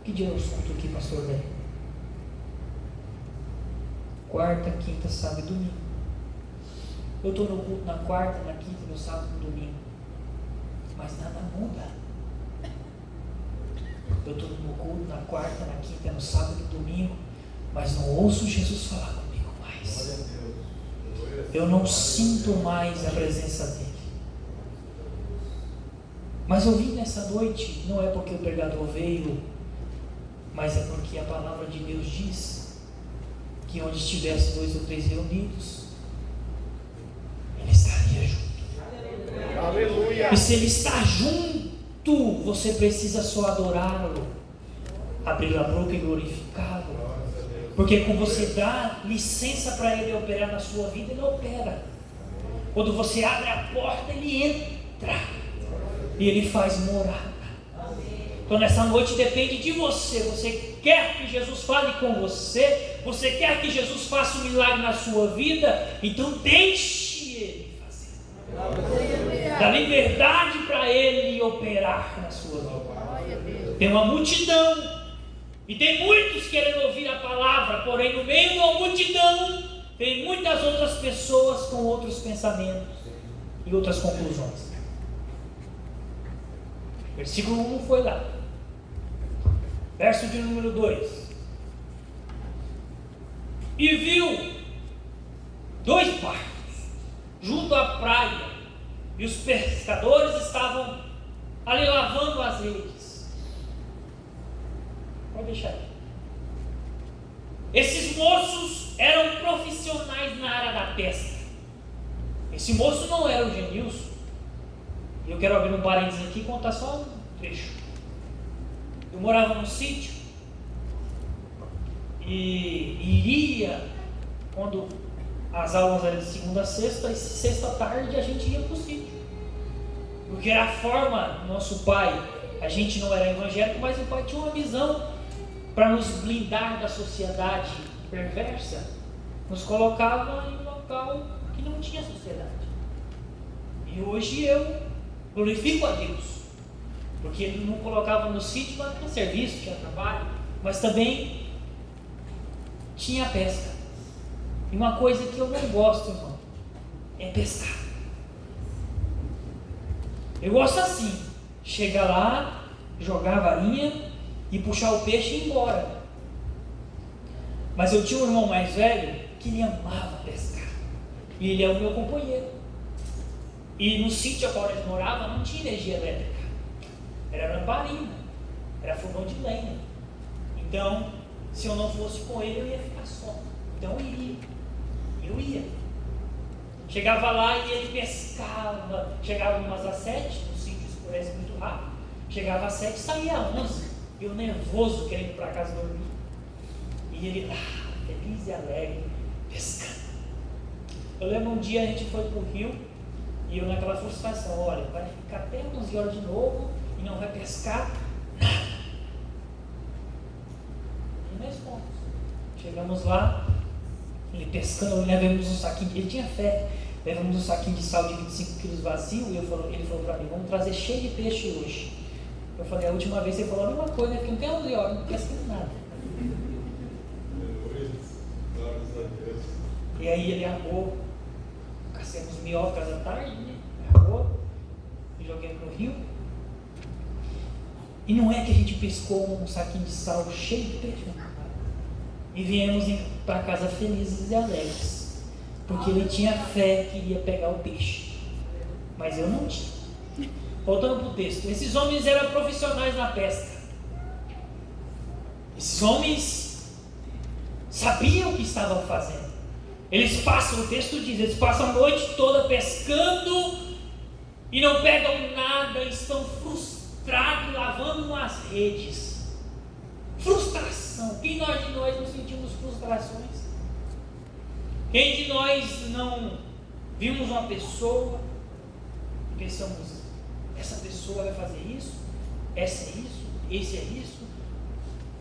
Que dia eu escuto aqui, pastor Odair? Quarta, quinta, sábado e domingo. Eu estou no culto na quarta, na quinta, no sábado e no domingo. Mas nada muda. Eu estou no culto na quarta, na quinta, no sábado e no domingo. Mas não ouço Jesus falar comigo mais. Eu não sinto mais a presença dele. Mas eu vim nessa noite, não é porque o pregador veio, mas é porque a palavra de Deus diz que onde estivesse 2 ou 3 reunidos, Ele estaria junto. Aleluia. E se Ele está junto, você precisa só adorá-lo, abrir a boca e glorificá-lo. Porque quando você dá licença para Ele operar na sua vida, Ele opera. Quando você abre a porta, Ele entra. E Ele faz morada. Então nessa noite depende de você. Você quer que Jesus fale com você? Você quer que Jesus faça um milagre na sua vida? Então deixe Ele fazer. Dá liberdade para Ele operar na sua vida. Tem uma multidão. E tem muitos querendo ouvir a palavra. Porém no meio da multidão tem muitas outras pessoas com outros pensamentos e outras conclusões. Versículo 1 foi lá. Verso de número 2. E viu 2 barcos junto à praia, e os pescadores estavam ali lavando as redes. Pode deixar aí. Esses moços eram profissionais na área da pesca. Esse moço não era o Genilson. E eu quero abrir um parênteses aqui e contar só um trecho. Eu morava num sítio e iria, quando as aulas eram de segunda a sexta, e sexta tarde a gente ia para o sítio. Porque era a forma, nosso pai, a gente não era evangélico, mas o pai tinha uma visão para nos blindar da sociedade perversa, nos colocava em um local que não tinha sociedade. E hoje eu glorifico a Deus, porque ele não colocava no sítio, mas tinha serviço, tinha trabalho, mas também tinha pesca. E uma coisa que eu não gosto, irmão, é pescar. Eu gosto assim, chegar lá, jogar a varinha e puxar o peixe e ir embora. Mas eu tinha um irmão mais velho que ele amava pescar. E ele é o meu companheiro. E no sítio onde eles moravam não tinha energia elétrica. Era lamparina, era fogão de lenha. Então, se eu não fosse com ele, eu ia ficar só. Então eu ia. Chegava lá e ele pescava. Chegava umas às 7, o sítio escurece muito rápido. Chegava às 7 e saía às 11. Eu nervoso, querendo ir para casa dormir. E ele lá, feliz e alegre, pescando. Eu lembro um dia a gente foi para o rio e eu naquela frustração, olha, vai ficar até 11 horas de novo e não vai pescar nada. E nós fomos. Chegamos lá, ele pescando, levamos um saquinho, ele tinha fé, levamos um saquinho de sal de 25 quilos vazio e ele falou para mim, vamos trazer cheio de peixe hoje. Eu falei, a última vez você falou a mesma coisa, né? Porque não tem 11 horas, não pesca nada. E aí ele armou, caçamos minhocas à tarde, né? Armou, e joguei no rio. E não é que a gente pescou um saquinho de sal cheio de peixe, não. E viemos para casa felizes e alegres, porque ele tinha fé que iria pegar o peixe, mas eu não tinha. Voltando para o texto, esses homens eram profissionais na pesca. Esses homens sabiam o que estavam fazendo. Eles passam, o texto diz, eles passam a noite toda pescando e não pegam nada, estão frustrados, lavando as redes. Frustração. Quem de nós não sentimos frustrações? Quem de nós não vimos uma pessoa e pensamos, essa pessoa vai fazer isso, essa é isso, esse é isso,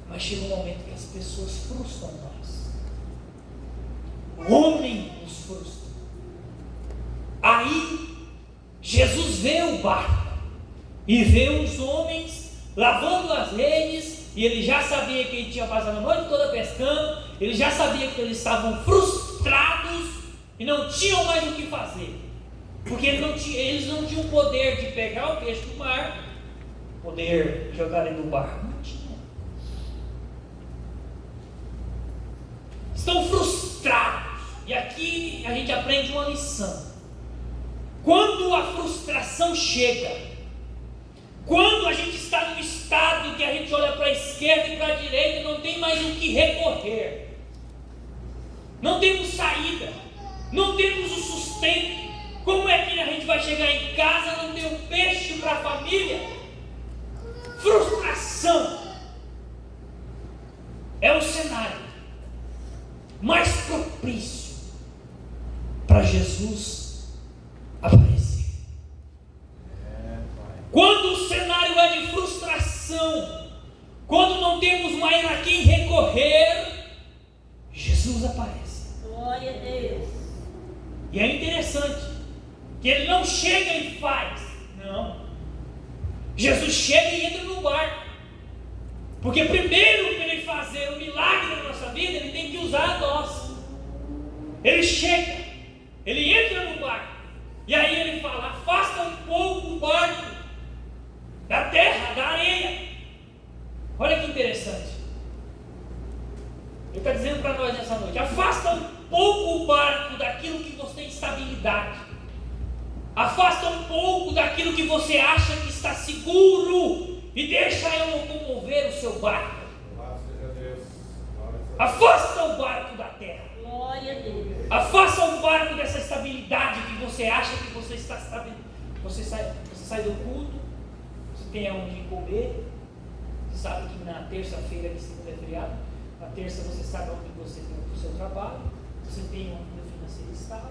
mas chega um momento que as pessoas frustram nós. O homem nos frustra. Aí Jesus vê o barco e vê os homens lavando as redes, e ele já sabia que ele tinha passado a noite toda pescando, ele já sabia que eles estavam frustrados e não tinham mais o que fazer. Porque eles não tinham o poder de pegar o peixe do mar, poder jogar ele no barco. Não tinha. Estão frustrados. E aqui a gente aprende uma lição. Quando a frustração chega, quando a gente está num estado que a gente olha para a esquerda e para a direita e não tem mais o que recorrer, não temos saída, não temos o sustento. Como é que a gente vai chegar em casa, não ter um peixe para a família? Frustração é o cenário mais propício para Jesus aparecer. Quando o cenário é de frustração, quando não temos mais a quem recorrer, Jesus aparece. Glória a Deus. E é interessante que ele não chega e faz, não. Jesus chega e entra no barco, porque primeiro para ele fazer um milagre na nossa vida, ele tem que usar nós. Ele chega, ele entra no barco, e aí ele fala, afasta um pouco o barco da terra, da areia. Olha que interessante, ele está dizendo para nós nessa noite, afasta um pouco o barco daquilo que você tem estabilidade. Afasta um pouco daquilo que você acha que está seguro e deixa eu locomover o seu barco. Afasta o barco da terra. Glória a Deus. Afasta o barco dessa estabilidade que você acha que você está estável. Você sai do culto, você tem onde comer. Você sabe que na terça-feira, que segunda é feriado, na terça você sabe onde você tem o seu trabalho, você tem uma vida financeira estável,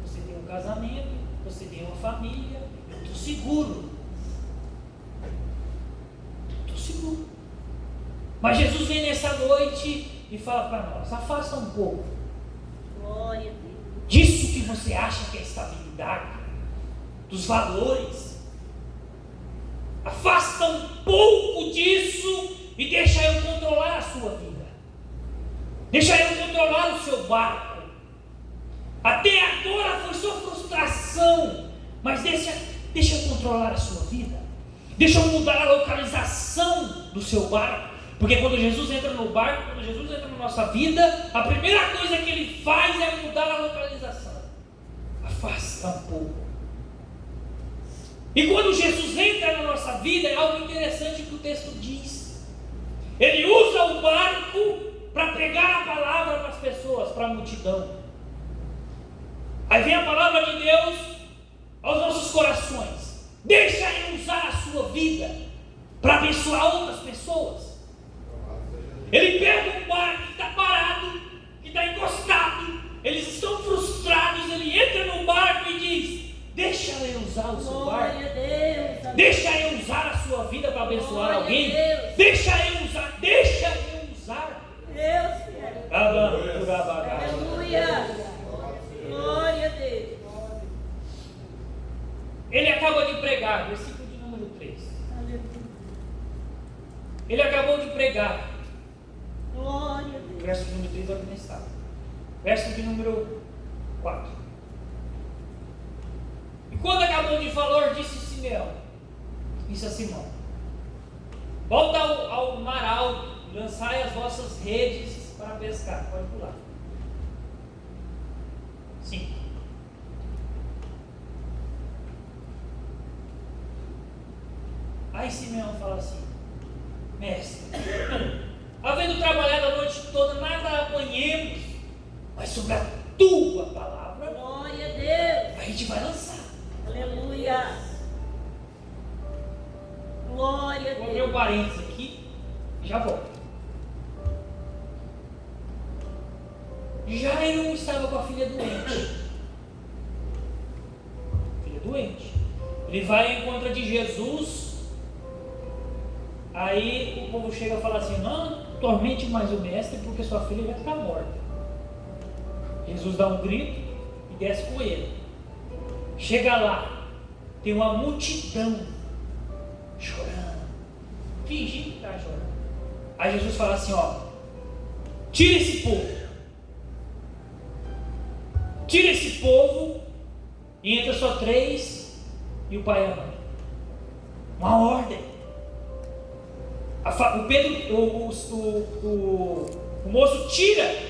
você tem um casamento, você tem uma família. Eu estou seguro. Estou seguro. Mas Jesus vem nessa noite e fala para nós: afasta um pouco Glória a Deus. disso que você acha que é estabilidade, dos valores. Afasta um pouco disso e deixa eu controlar a sua vida. Deixa eu controlar o seu barco. Até agora foi só frustração, mas deixa eu controlar a sua vida. Deixa eu mudar a localização do seu barco. Porque quando Jesus entra no barco, quando Jesus entra na nossa vida, a primeira coisa que ele faz é mudar a localização. Afasta um pouco. E quando Jesus entra na nossa vida, é algo interessante que o texto diz. Ele usa o barco para pregar a palavra para as pessoas, para a multidão. Aí vem a palavra de Deus aos nossos corações. Deixa eu usar a sua vida para abençoar outras pessoas. Ele pega um barco que está parado, que está encostado, eles estão frustrados, ele entra no barco e diz: deixa eu usar o seu barco. Deixa eu usar a sua vida para abençoar alguém. Deixa eu usar. Deus, aleluia. Glória a Deus. Ele acaba de pregar, versículo de número 3. Aleluia. Ele acabou de pregar. Glória a Deus. Verso de número 3 é o que nem estava. Verso de número 4. E quando acabou de falar, disse Simeão, disse a Simão: volta ao mar alto, lançai as vossas redes para pescar. Pode pular. 5. Aí Simeão fala assim: mestre, havendo trabalhado a noite toda, nada apanhemos, mas sobre a tua palavra, Glória a Deus. a gente vai lançar. Aleluia. Glória a Vou abrir um Deus. parênteses aqui e já volto. Jairo estava com a filha doente. Filha doente. Ele vai em contra de Jesus. Aí o povo chega e fala assim: não tormente mais o mestre, porque sua filha vai ficar morta. Jesus dá um grito e desce com ele. Chega lá, tem uma multidão chorando, fingindo que está chorando. Aí Jesus fala assim: ó, tira esse povo. Tira esse povo e entra só 3 e o pai e a mãe. Uma ordem. O moço tira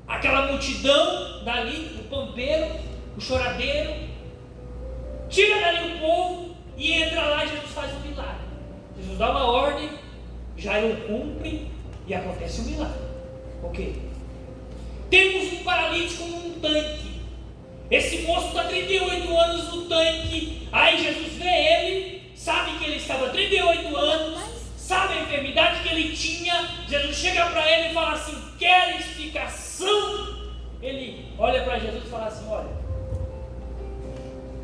aquela multidão dali, o pampeiro, o choradeiro, tira dali o povo e entra lá e Jesus faz um milagre. Jesus dá uma ordem, Jairo cumpre e acontece um milagre. Ok? Temos um paralítico num tanque. Esse moço está 38 anos no tanque. Aí Jesus vê ele, sabe que ele estava 38 anos, sabe a enfermidade que ele tinha. Jesus chega para ele e fala assim: quer explicação? Ele olha para Jesus e fala assim: olha,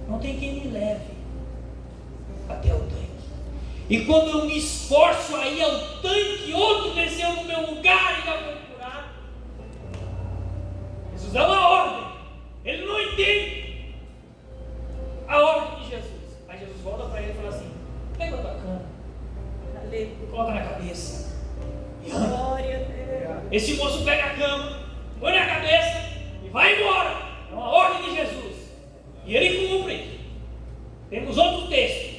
não tem quem me leve até o tanque. E quando eu me esforço a ir ao tanque, outro desceu no meu lugar e já foi curado. Jesus dá uma ordem. Ele não entende a ordem de Jesus. Aí Jesus volta para ele e fala assim: pega a tua cama, coloca na cabeça e anda. Glória a Deus. Esse moço pega a cama, põe na cabeça e vai embora. É uma ordem de Jesus. E ele cumpre. Temos outro texto.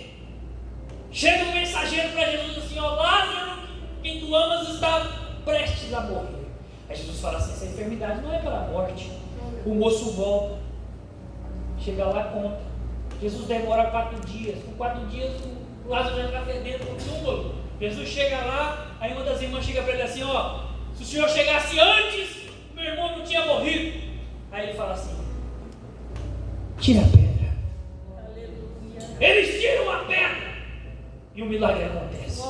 Chega um mensageiro para Jesus assim: ó, Lázaro, quem tu amas, está prestes a morrer. Aí Jesus fala assim: essa enfermidade não é para a morte. O moço volta, chega lá, conta. Jesus demora 4 dias. Com 4 dias o Lázaro já está fedendo no túmulo. Jesus chega lá, aí uma das irmãs chega para ele assim: ó, Se o Senhor chegasse antes, meu irmão não tinha morrido. Aí ele fala assim: tira a pedra. Eles tiram a pedra e o milagre acontece.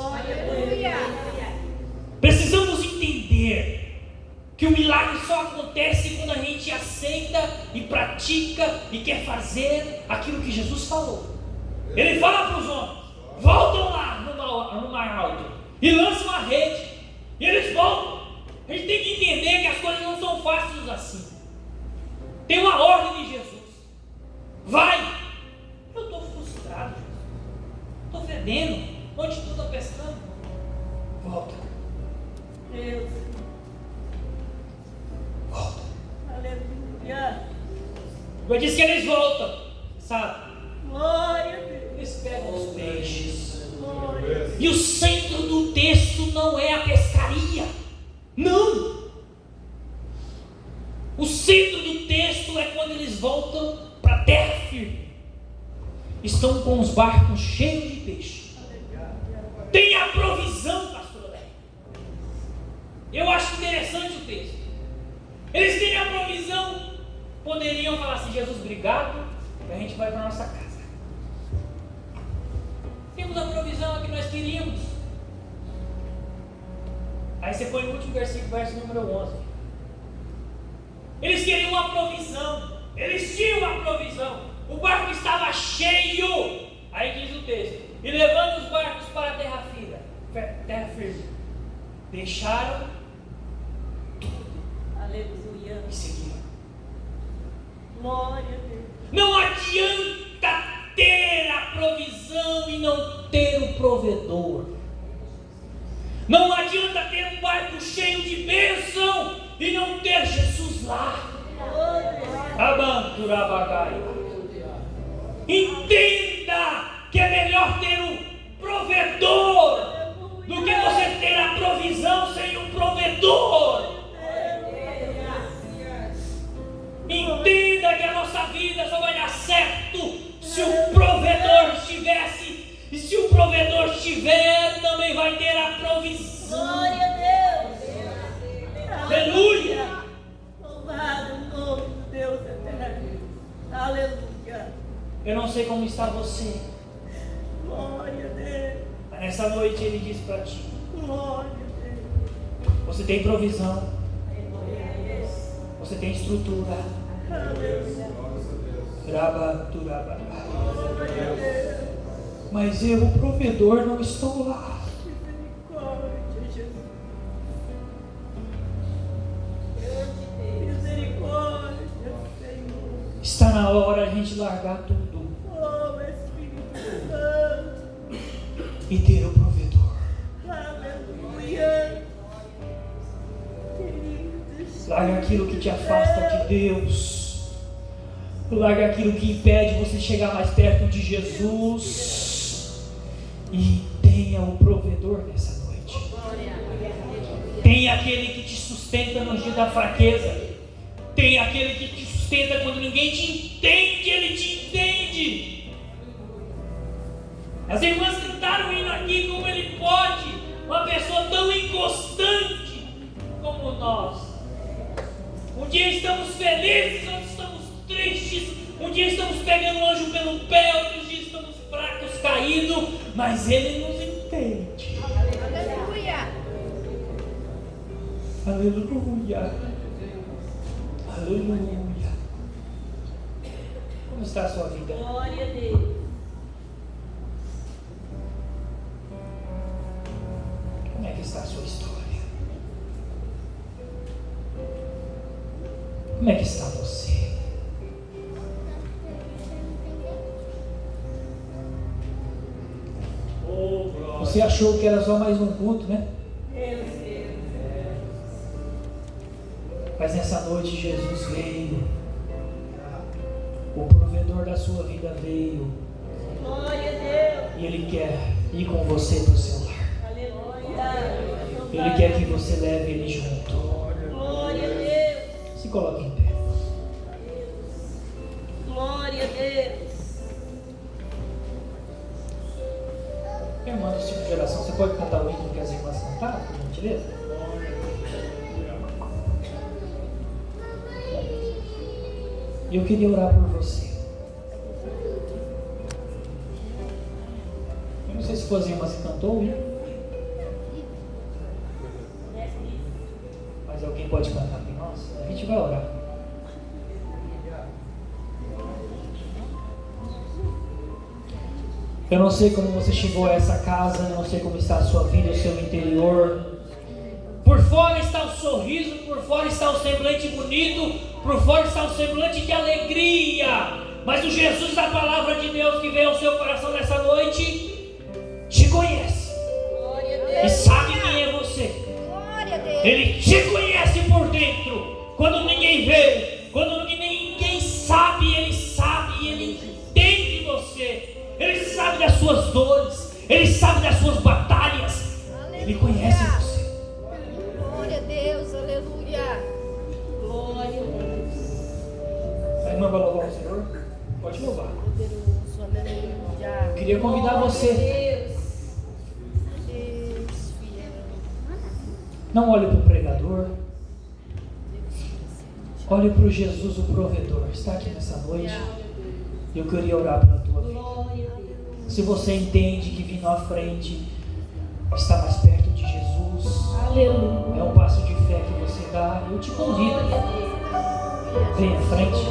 Precisamos entender que o milagre só acontece quando a gente aceita e pratica e quer fazer aquilo que Jesus falou. Ele fala para os homens: voltam lá no mar alto e lançam a rede. E eles voltam. A gente tem que entender que as coisas não são fáceis assim. Tem uma ordem de Jesus: vai. Eu estou frustrado, estou fedendo. Onde tu está pescando? Volta. Deus. Volta. Aleluia. Eu disse que eles voltam, sabe? Glória a Deus. Eles pegam os peixes. Glória a Deus. E o centro do texto não é a pescaria. Não. O centro do texto é quando eles voltam para a terra firme. Estão com os barcos cheios de peixe. Tem a provisão, pastor Léo. Eu acho interessante o texto. Eles têm a provisão. Poderiam falar assim: Jesus, obrigado, e a gente vai para a nossa casa. Temos a provisão que nós queríamos. Aí você põe no último versículo, verso número 11. Eles queriam uma provisão. Eles tinham uma provisão. O barco estava cheio. Aí diz o texto: e levando os barcos para a terra firme, deixaram tudo. Aleluia. E seguiram. Glória a Deus. Não adianta ter a provisão e não ter o provedor. Não adianta ter um barco cheio de bênção e não ter Jesus lá. Entenda que é melhor ter um provedor do que você ter a provisão sem um provedor. Entenda que a nossa vida só vai dar certo se o provedor estivesse. E se o provedor estiver, também vai ter a provisão. Glória a Deus. Aleluia. Louvado o nome do Deus eterno. Aleluia. Eu não sei como está você, Glória a Deus. mas nessa noite ele diz para ti: Glória a Deus. você tem provisão, você tem estrutura. Mas eu, o provedor, não estou lá. Misericórdia, Jesus. Misericórdia, Senhor. Está na hora a gente largar tudo Oh, Espírito Santo. e ter o provedor. Aleluia. Queridos. Larga aquilo que te afasta de Deus. Larga aquilo que impede você chegar mais perto de Jesus. E tenha o provedor nessa noite. Tem aquele que te sustenta no dia da fraqueza. Tem aquele que te sustenta quando ninguém te entende, ele te entende. As irmãs cantaram indo aqui como ele pode. Uma pessoa tão inconstante como nós. Um dia estamos felizes, outros estamos tristes. Um dia estamos pegando o anjo pelo pé, outros dias estamos fracos, caídos. Mas ele nos entende. Aleluia. Aleluia. Aleluia. Como está a sua vida? Glória a Deus. Como é que está a sua história? Como é que está você? Você achou que era só mais um culto, né? Mas nessa noite Jesus veio. O provedor da sua vida veio. Glória a Deus. E Ele quer ir com você para o seu lar. Aleluia. Ele quer que você leve Ele junto. Glória a Deus. Se coloque em pé. Glória a Deus. Irmã do tipo de oração, você pode cantar o hino que as irmãs cantaram, por gentileza? E eu queria orar por você. Eu não sei se foi as irmãs que cantou, hein? Mas alguém pode cantar por nós? A gente vai orar. Eu não sei como você chegou a essa casa, eu não sei como está a sua vida, o seu interior. Por fora está o sorriso, por fora está o semblante bonito, por fora está o semblante de alegria. Mas o Jesus da palavra de Deus que veio ao seu coração nessa noite, te conhece. E sabe quem é você. Ele te conhece por dentro. Quando ninguém vê, quando ninguém sabe, Ele sabe e Ele entende você. Ele sabe das suas dores, Ele sabe das suas batalhas. Aleluia. Ele conhece você. Glória a Deus, aleluia. Glória a Deus. A irmã vai louvar o Senhor? Pode louvar. Poderoso, aleluia. Eu queria convidar você. Deus, fiel. Não olhe para o pregador. Olhe para o Jesus, o provedor. Está aqui nessa noite. Eu queria orar pela tua vida. Se você entende que vindo à frente está mais perto de Jesus, Aleluia. é um passo de fé que você dá. Eu te convido. Vem à frente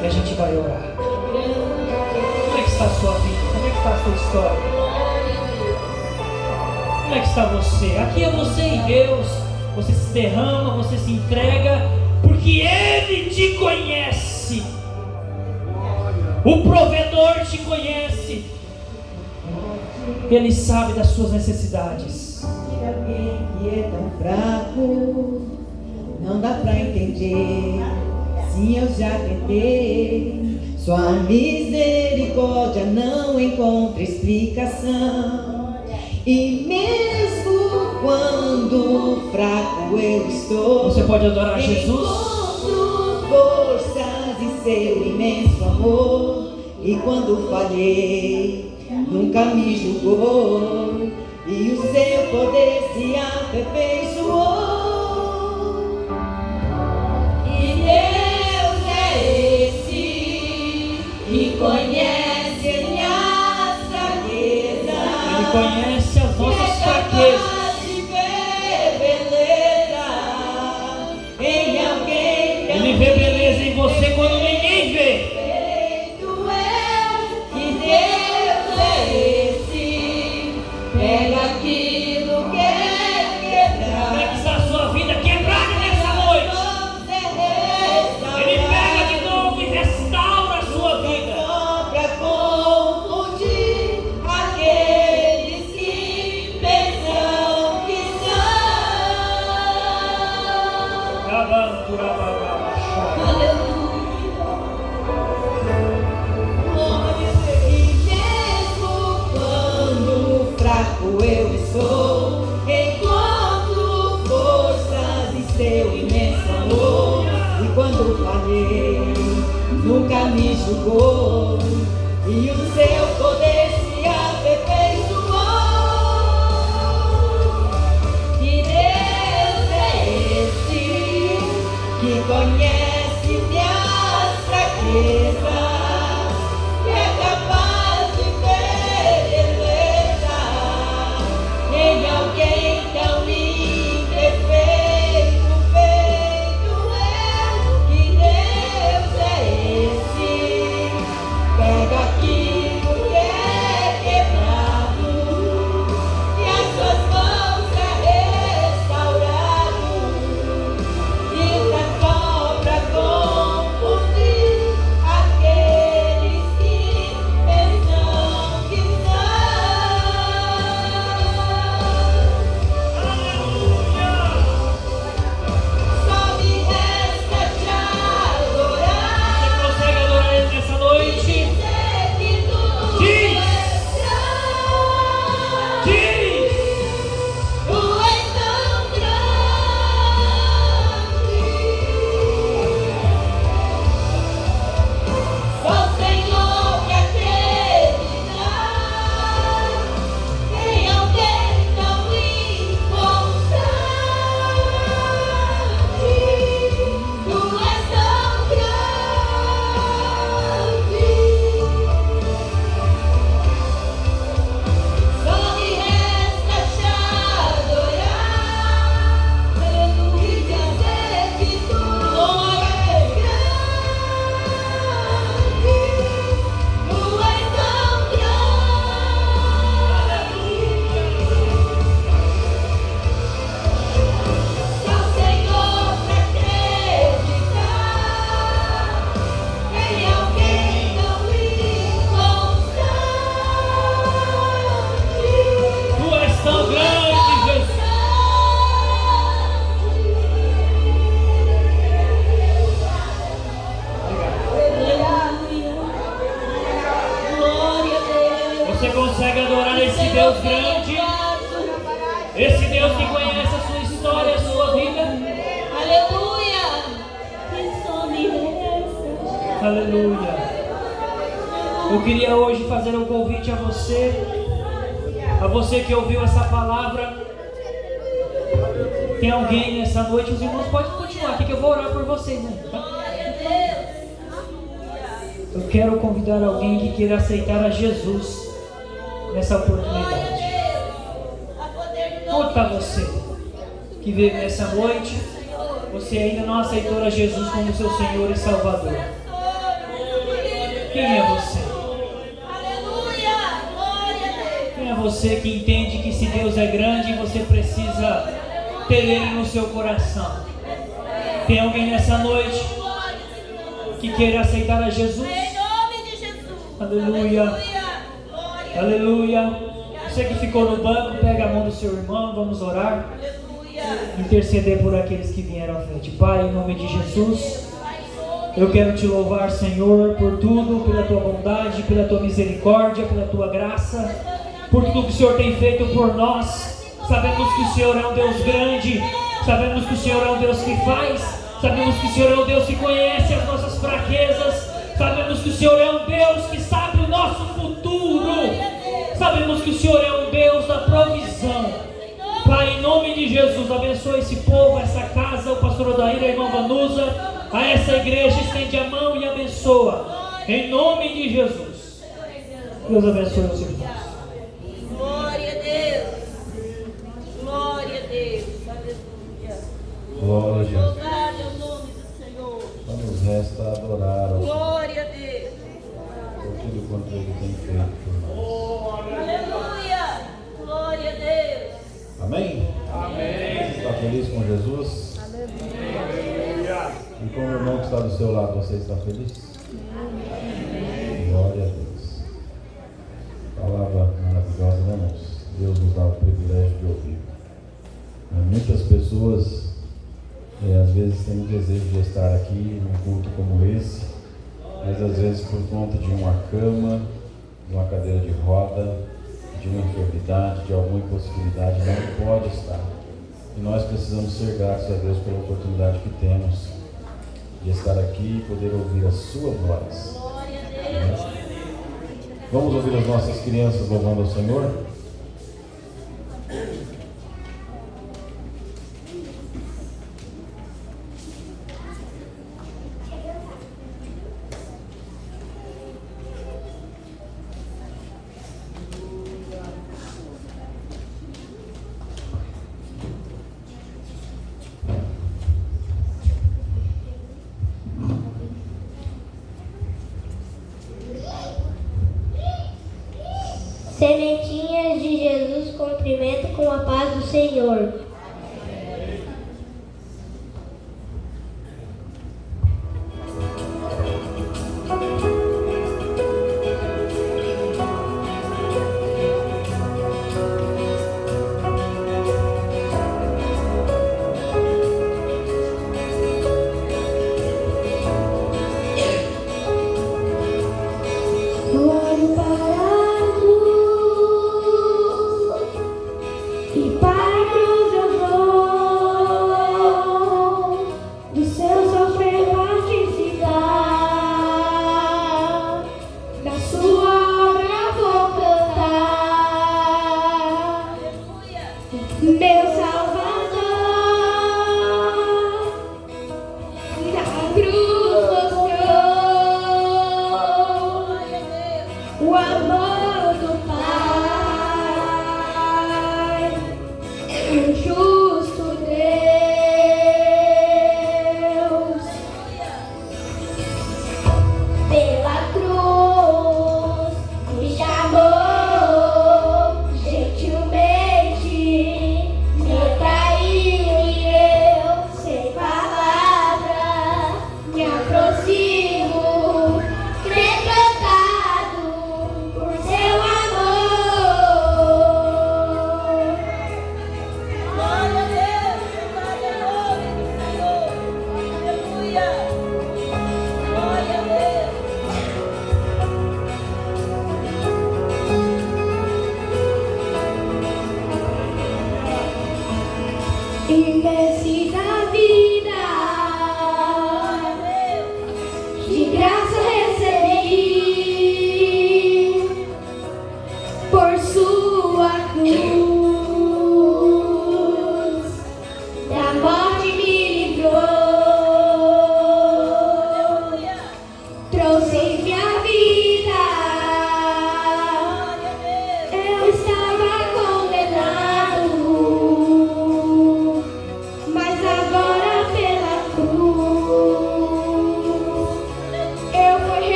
e a gente vai orar. Como é que está a sua vida? Como é que está a sua história? Como é que está você? Aqui é você e Deus. Você se derrama, você se entrega, porque Ele te conhece. O provedor te conhece. Ele sabe das suas necessidades. Alguém que é tão fraco, não dá pra entender. Sim, eu já tentei. Sua misericórdia não encontra explicação. E mesmo quando fraco eu estou, você pode adorar Jesus? Encontro forças em seu imenso amor. E quando falhei, nunca me julgou. E o seu poder se aperfeiçoou. E Deus é esse que conhece minhas fraquezas. Ele conhece as nossas fraquezas. Ele vê beleza em você quando ninguém vê. Pega aquilo que é quebrar. Como é que está a sua vida quebrada nessa noite? Ele pega de novo e restaura a sua vida. Só pra confundir aqueles que pensam que eu estou, encontro forças em seu imenso amor. E quando falhei, nunca me julgou. E o seu poder se aperfeiçoou. E Deus é esse que conhece minhas fraquezas. Aleluia. Eu queria hoje fazer um convite a você que ouviu essa palavra. Tem alguém nessa noite? Os irmãos podem continuar aqui que eu vou orar por vocês, né? Eu quero convidar alguém que queira aceitar a Jesus nessa oportunidade. Conta você que veio nessa noite, você ainda não aceitou a Jesus como seu Senhor e Salvador. Quem é você? Quem é você que entende que se Deus é grande, você precisa ter Ele no seu coração? Tem alguém nessa noite que queira aceitar a Jesus? Aleluia. Aleluia. Você que ficou no banco, pega a mão do seu irmão, vamos orar. Interceder por aqueles que vieram à frente. Pai, em nome de Jesus, eu quero te louvar, Senhor, por tudo, pela tua bondade, pela tua misericórdia, pela tua graça, por tudo que o Senhor tem feito por nós. Sabemos que o Senhor é um Deus grande, sabemos que o Senhor é um Deus que faz, sabemos que o Senhor é um Deus que conhece as nossas fraquezas, sabemos que o Senhor é um Deus que sabe o nosso futuro, sabemos que o Senhor é um Deus da provisão. Pai, em nome de Jesus, abençoa esse povo, essa casa, o pastor Odair, a irmã Vanusa, a essa igreja, estende a mão e abençoa, em nome de Jesus. Deus abençoe os irmãos. Glória a Deus. Glória a Deus. Aleluia. Glória a Deus. Louvado é o nome do Senhor. Só nos resta adorar ao Senhor Glória a Deus. por tudo quanto Ele tem feito por nós. Aleluia. Glória a Deus. Amém? Amém. Está feliz com Jesus? Aleluia. E com o irmão que está do seu lado, você está feliz? Glória a Deus. Palavra maravilhosa, né, irmãos? Deus nos dá o privilégio de ouvir. Muitas pessoas às vezes têm o desejo de estar aqui num culto como esse, mas às vezes por conta de uma cama, de uma cadeira de roda, de uma enfermidade, de alguma impossibilidade, não pode estar. E nós precisamos ser gratos a Deus pela oportunidade que temos de estar aqui e poder ouvir a sua voz. Vamos ouvir as nossas crianças louvando ao Senhor? Sementinhas de Jesus, cumprimento com a paz do Senhor. Olho para a cruz e para os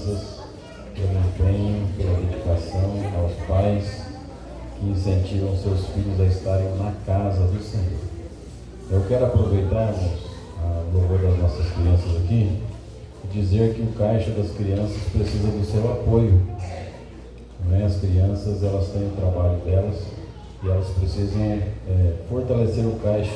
crianças, pelo empenho, pela dedicação, aos pais que incentivam seus filhos a estarem na casa do Senhor. Eu quero aproveitar, irmãos, a louvor das nossas crianças aqui, e dizer que o caixa das crianças precisa do seu apoio. Não é? As crianças, elas têm o trabalho delas e elas precisam fortalecer o caixa.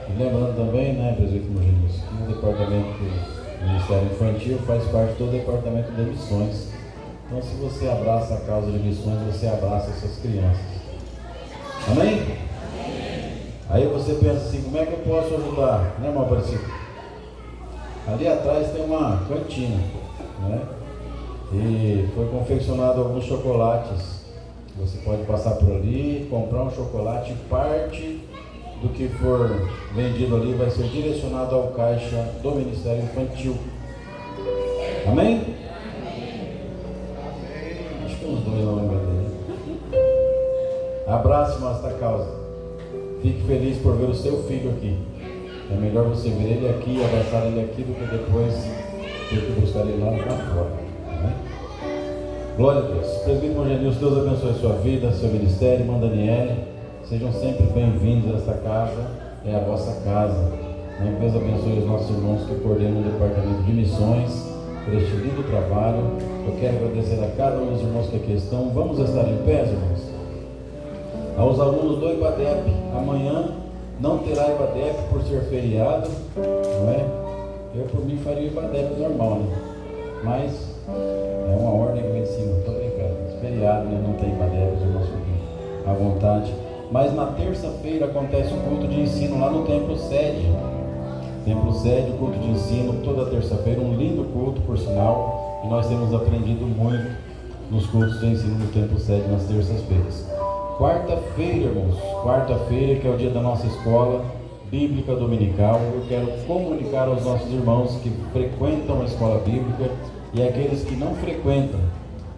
E lembrando também, né, presbítero Mogenis, que o departamento do Ministério Infantil faz parte do departamento de missões. Então, se você abraça a causa de missões, você abraça essas crianças. Amém? Aí você pensa assim, como é que eu posso ajudar? Né, irmão Aparecido? Ali atrás tem uma cantina, né? E foi confeccionado alguns chocolates. Você pode passar por ali, comprar um chocolate, parte do que for vendido ali vai ser direcionado ao caixa do Ministério Infantil. Amém? Acho que uns dois não lembram dele. Abrace, irmão, esta causa. Fique feliz por ver o seu filho aqui. É melhor você ver ele aqui, abraçar ele aqui, do que depois ter que buscar ele lá fora. Amém? Glória a Deus. Presbítero Mogenilson, Deus abençoe a sua vida, seu ministério, irmã Daniele. Sejam sempre bem-vindos a esta casa, é a vossa casa. Deus abençoe os nossos irmãos que coordenam o departamento de missões, por este lindo trabalho. Eu quero agradecer a cada um dos irmãos que aqui estão. Vamos estar em pé, irmãos? Aos alunos do IBADEP, amanhã não terá IBADEP por ser feriado, não é? Eu, por mim, faria o IBADEP normal, né? Mas é uma ordem que vem em cima, estou brincando. Feriado, né? Não tem IBADEP, os irmãos ficam à vontade. Mas na terça-feira acontece um culto de ensino lá no Templo Sede. Templo Sede, o culto de ensino, toda terça-feira, um lindo culto, por sinal. E nós temos aprendido muito nos cultos de ensino do Templo Sede nas terças-feiras. Quarta-feira, irmãos, quarta-feira, que é o dia da nossa escola bíblica dominical, eu quero comunicar aos nossos irmãos que frequentam a escola bíblica e aqueles que não frequentam,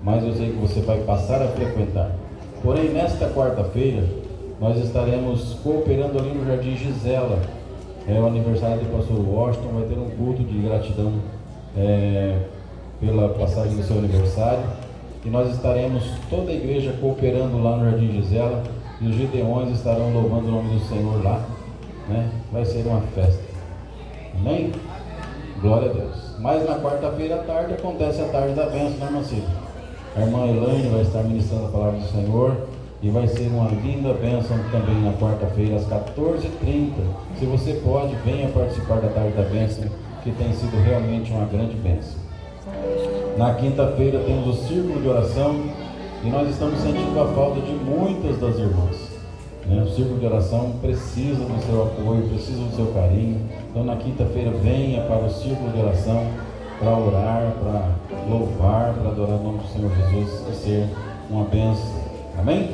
mas eu sei que você vai passar a frequentar. Porém, nesta quarta-feira, nós estaremos cooperando ali no Jardim Gisela. É o aniversário do pastor Washington, vai ter um culto de gratidão pela passagem do seu aniversário. E nós estaremos, toda a igreja, cooperando lá no Jardim Gisela. E os Gideões estarão louvando o nome do Senhor lá, né? Vai ser uma festa. Amém? Glória a Deus. Mas na quarta-feira à tarde acontece a tarde da bênção, né, irmã Cida? A irmã Elaine vai estar ministrando a palavra do Senhor. E vai ser uma linda bênção também na quarta-feira, às 14h30. Se você pode, venha participar da tarde da bênção, que tem sido realmente uma grande bênção. Na quinta-feira temos o círculo de oração, e nós estamos sentindo a falta de muitas das irmãs, né? O círculo de oração precisa do seu apoio, precisa do seu carinho. Então na quinta-feira venha para o círculo de oração, para orar, para louvar, para adorar o nome do Senhor Jesus e ser uma bênção. Amém?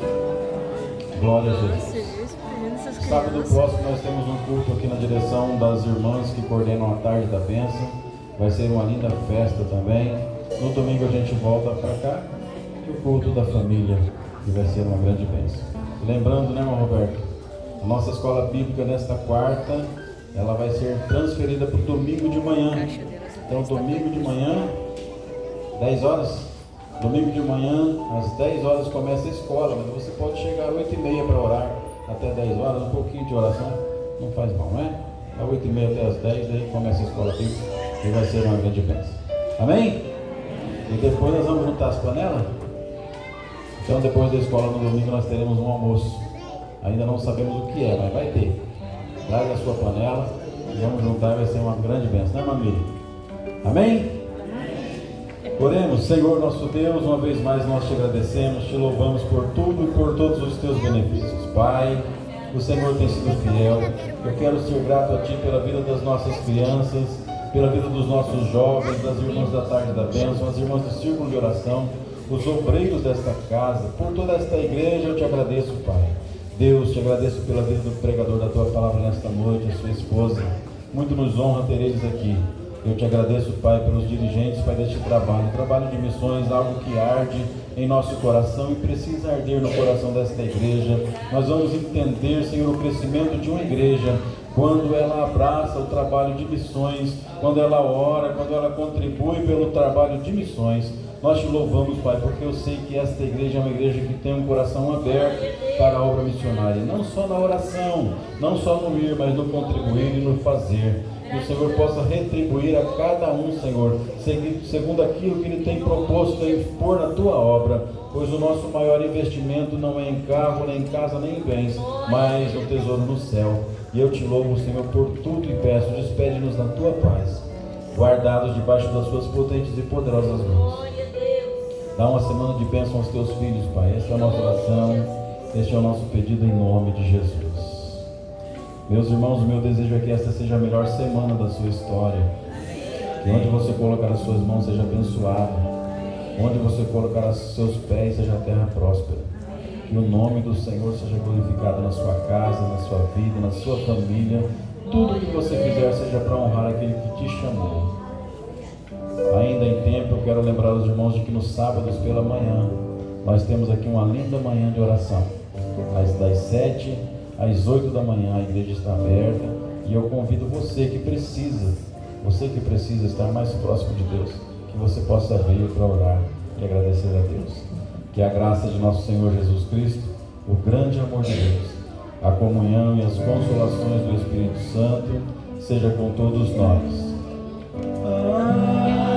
Glória a Jesus. Sábado próximo nós temos um culto aqui na direção das irmãs que coordenam a tarde da bênção. Vai ser uma linda festa também. No domingo a gente volta para cá e o culto da família, que vai ser uma grande bênção. Lembrando, né, irmão Roberto? A nossa escola bíblica nesta quarta, ela vai ser transferida para o domingo de manhã. Então domingo de manhã, 10 horas. Domingo de manhã, às 10 horas começa a escola, mas você pode chegar às 8h30 para orar, até 10 horas, um pouquinho de oração, não faz mal, não é? Da 8h30 até as 10, daí começa a escola bíblica e vai ser uma grande bênção. Amém? E depois nós vamos juntar as panelas. Então depois da escola no domingo nós teremos um almoço. Ainda não sabemos o que é, mas vai ter. Traga a sua panela e vamos juntar, vai ser uma grande bênção, né, família? Amém? Oremos. Senhor nosso Deus, uma vez mais nós te agradecemos, te louvamos por tudo e por todos os teus benefícios. Pai, o Senhor tem sido fiel. Eu quero ser grato a Ti pela vida das nossas crianças, pela vida dos nossos jovens, das irmãs da tarde da bênção, as irmãs do círculo de oração, os obreiros desta casa, por toda esta igreja eu te agradeço, Pai. Deus, te agradeço pela vida do pregador da Tua palavra nesta noite, a sua esposa. Muito nos honra ter eles aqui. Eu te agradeço, Pai, pelos dirigentes, Pai, deste trabalho de missões, algo que arde em nosso coração e precisa arder no coração desta igreja. Nós vamos entender, Senhor, o crescimento de uma igreja quando ela abraça o trabalho de missões, quando ela ora, quando ela contribui pelo trabalho de missões. Nós te louvamos, Pai, porque eu sei que esta igreja é uma igreja que tem um coração aberto para a obra missionária, não só na oração, não só no ir, mas no contribuir e no fazer. Que o Senhor possa retribuir a cada um, Senhor, segundo aquilo que Ele tem proposto em pôr na Tua obra, pois o nosso maior investimento não é em carro, nem em casa, nem em bens, mas no tesouro no céu. E eu te louvo, Senhor, por tudo e peço, despede-nos na Tua paz, guardados debaixo das Suas potentes e poderosas mãos. Dá uma semana de bênção aos Teus filhos, Pai. Esta é a nossa oração, este é o nosso pedido em nome de Jesus. Meus irmãos, o meu desejo é que esta seja a melhor semana da sua história. Que onde você colocar as suas mãos seja abençoado. Onde você colocar os seus pés seja a terra próspera. Que o nome do Senhor seja glorificado na sua casa, na sua vida, na sua família. Tudo que você fizer seja para honrar aquele que te chamou. Ainda em tempo, eu quero lembrar os irmãos de que nos sábados pela manhã nós temos aqui uma linda manhã de oração. Das 7 às 8 da manhã a igreja está aberta e eu convido você que precisa estar mais próximo de Deus, que você possa vir para orar e agradecer a Deus. Que a graça de nosso Senhor Jesus Cristo, o grande amor de Deus, a comunhão e as consolações do Espírito Santo seja com todos nós. Aleluia.